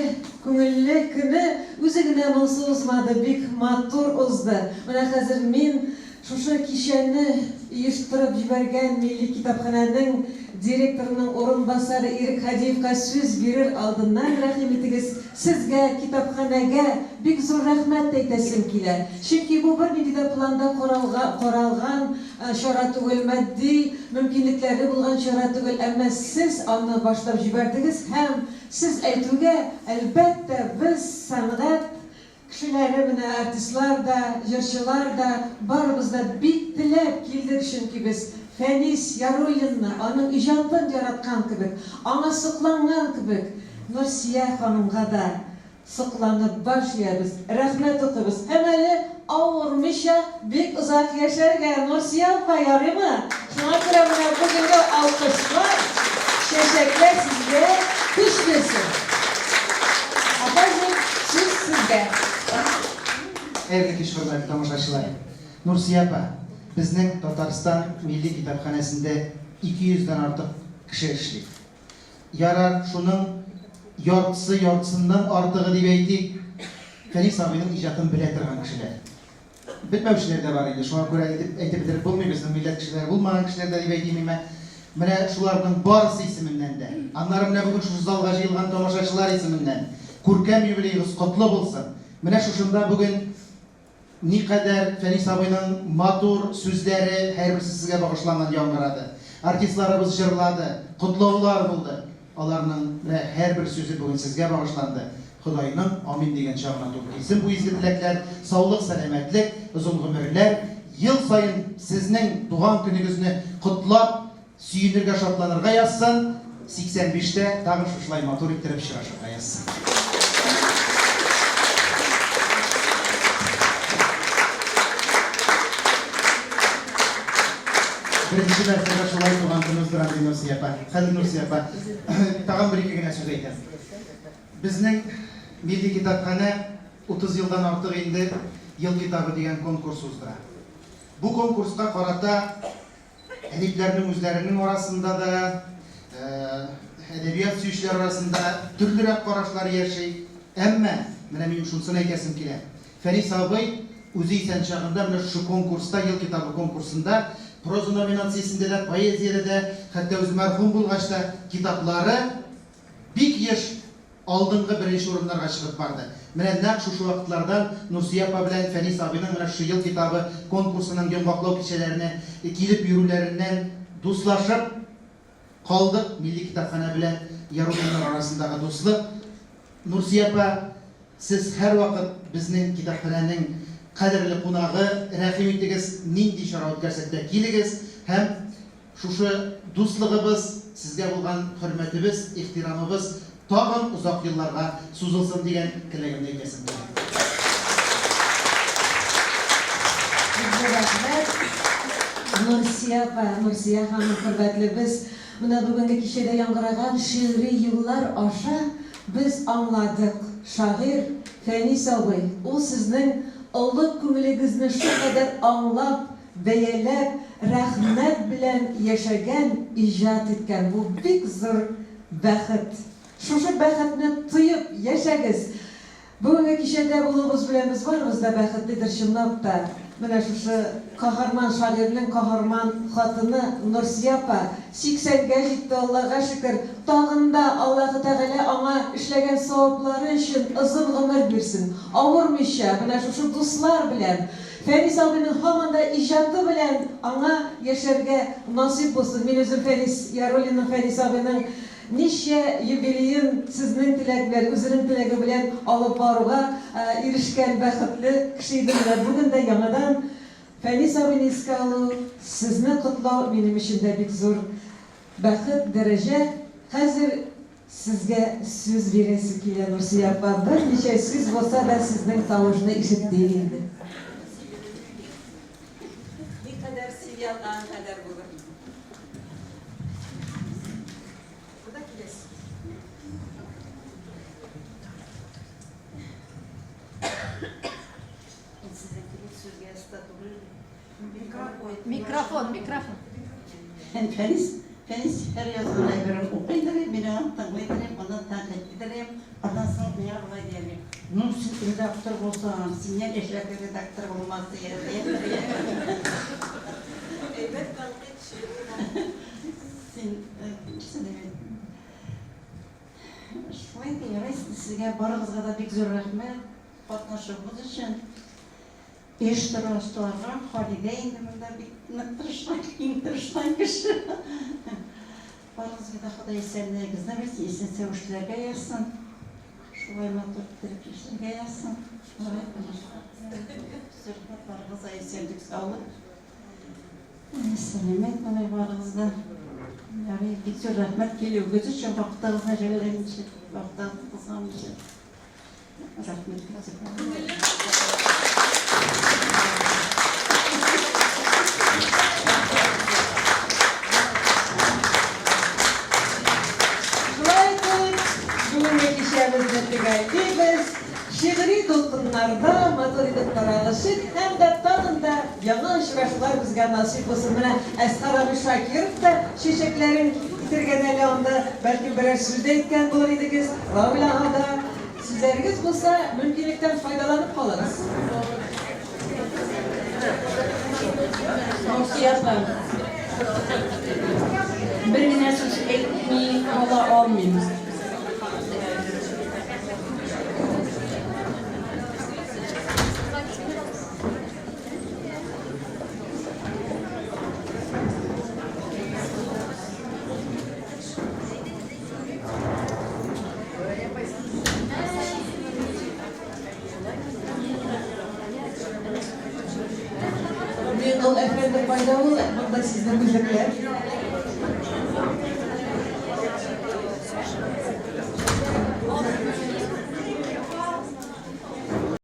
көңіллі күні өзі генә моңсу узмады, бик матур узды. Менә хәзер мин Шушы кишәне оештырып җибәргән Милли китапханәнең директорының орынбасары Ирек Хадиевка сүз бирер алдыннан рәхим итегез. Сезгә, китапханәгә бик зур рәхмәт әйтәсем килә. Чөнки бу бернинди дә планда каралган чара түгел, матди мөмкинлекләре булган чара түгел, әмма сез аны башлап җибәрдегез һәм сез әйтүгә, әлбәттә, без сәнгать кешеләре, менә артистлар да, җырчылар да, барыбыз да бик теләп килдек, чөнки без Фәнис Яруллинны, аның иҗатын яраткан кебек, аңа сокланган кебек, Нурсия ханымга да сокланып баш иябез, рәхмәт укыйбыз. Һәм әле авырмыйча бик озак яшәргә Нурсия апа, ярыймы? Шуңа күрә менә бүгенге алкышлар, чәчәкләр сезгә көч бирсен. Апайым, сүз сезгә. Хәерле кич, хөрмәтле тамашачылар. Нурсия апа, безнең Татарстан Милли китапханәсендә 200-дән артык кеше эшли. Ярар, шуның яртысыннан артыгы дип әйтик, Фәнис абыйның иҗатын белә торган кешеләр. Бетмәүчеләр дә бар инде, шуңа күрә әйтеп бетереп булмый, безнең милләт кешеләре булмаган кешеләр дә дип әйтим. Менә шуларның барысы исеменнән дә, аннары менә бүген шушы залга җыелган тамашачылар исеменнән күркәм юбилеегыз котлы булсын. Менә шушында бүген никадәр Фәнис абыйның матур сүзләре һәрберсе сезгә багышланган яңгырады. Артистларыбыз җырлады, котлаулар булды. Аларның һәрбер сүзе бүген сезгә багышланды. Худайның амин дигән чагына туры килсен бу изге теләкләр, саулык, сәламәтлек, озын гомерләр. Ел саен сезнең туган көнегезне котлап, сөенергә, шатланырга язсын. 85-тә тагын шушылай матур иттереп чыгышырга язсын. Birinci mərtəbə şolay tuğan günümüzdür Andi Nursiya apа. Xədir Nursiya apа, tağın bir-iki günə söz eytəm. Bizning Milli Kitapxana 30 yıldan artıq indi Yıl kitabı degan konkurs uzdura. Bu konkursqa qarata ədiblərinin özlərinin arasında da, ədəbiyyat söyüşlər arasında türlürək qarашlar yaşay. Әмма, менә мин шунысын әйтәсем килә. Фәнис абый үзе исән чагында менә шу конкурста, Yıl kitabı konkursында проза номинациясында да, поэзияда да, хәтта үзе мәрхүм булгач та китаплары бик еш алдынгы беренче урыннарга чыгып барды. Менә нәкъ шушы вакытлардан Нурсия апа белән Фәнис абыйның менә шу Yıl kitabı конкурсының йомгаклау кичәләренә килеп йөрүләреннән дуслашып калдык. Милли китапхана белән Яруллиннар арасындагы дуслык. Нурсия апа, сез һәр вакыт безнең китапханәнең кадерле кунагы, рәхим итегез, нинди чара үткәрсәк тә килегез һәм шушы дуслыгыбыз, сезгә булган хөрмәтебез, ихтирамыбыз тагын узак елларга сузылсын дигән теләгемне әйтәсем килә. Нурсия апа, Нурсия ханым, хөрмәтле, без менә бүгенге кичәдә яңгыраган шигъри юллар аша без аңладык. Шагыйрь Фәнис абый, ул сезнең Олы күңелегезне шулкадәр аңлап, бәяләп, рәхмәт белән яшәгән, иҗат иткән. Бу бик зур бәхет. Шушы бәхетне тоеп яшәгез. Бүгенге кичәдә булуыбыз белән без барыбыз да бәхетледер, чынлап та. Менә шушы каһарман шагыйрьнең каһарман хатыны Нурсия апа 80-гә җитте, Аллага шөкер. Тагын да Аллаһы Тәгалә аңа эшләгән саваплары өчен озын гомер бирсен. Авырмыйча, менә шушы дуслар белән, Фәнис абыйның һаман да иҗаты белән аңа яшәргә насип булсын. Мин үзем Фәнис Яруллинның, Фәнис абыйның ничә юбилеен сезнең теләк белән, үзенең теләге белән алып баруга ирешкән бәхетле кеше идем. Бүген дә яңадан Фәнис абыйны искә алу, сезне котлау минем өчен дә бик зур бәхет, дәрәҗә. Хәзер сезгә сүз бирәсе килә, Нурсия апа. Берничә сүз булса да сезнең тавышны ишеттек инде. Никадәр сөйгән кадәр булыр. Mikrofon. Fənis hər yazılı əgərəm oxuydurum, birəm, tanıydurum, ondan tənqid edirim, ondan sonra dünya olay deyəlim. Ну, сен редактор болсаң, сенен эшләп редактор булмасы еді. Әйбәт балқит Сен шулай дейрәсез, сезгә барыгызга да бик зур рәхмәт катнашуыгыз өчен. Оештыручыларга, Халидә инде монда бик нык тырышкан кеше. Барыгызга да Ходай исәнлегегезне бирсен, исән сәвешләргә язсын. Шулай матур итеп эшләргә язсын. Сөрхәтләргезгә исәнлек, саулык. Сәламәт булыгыз барыгызда. Yani bir sürü rahmet geliyor. Gözü için baktığınızda şeylerin için, baktığınızda için. Rahmet geliyor. Bugünkü işimizde tügaydiyiz. Şiiri dolkunlarda motor edip karalışık hem de tadında yalan şuraşlar bizge nasip olsun. Buna Eskar abi Şakirov da şişeklerin bitirgen eli onda belki birer sözde etken bulur idiniz. Ravil Ağa da sizleriniz bulsa mümkünlükten faydalanıp kalırız. Yapalım. Bir güne söz etmeyi ola olmayayım. Efendim faydalı, burada sizden müzikler.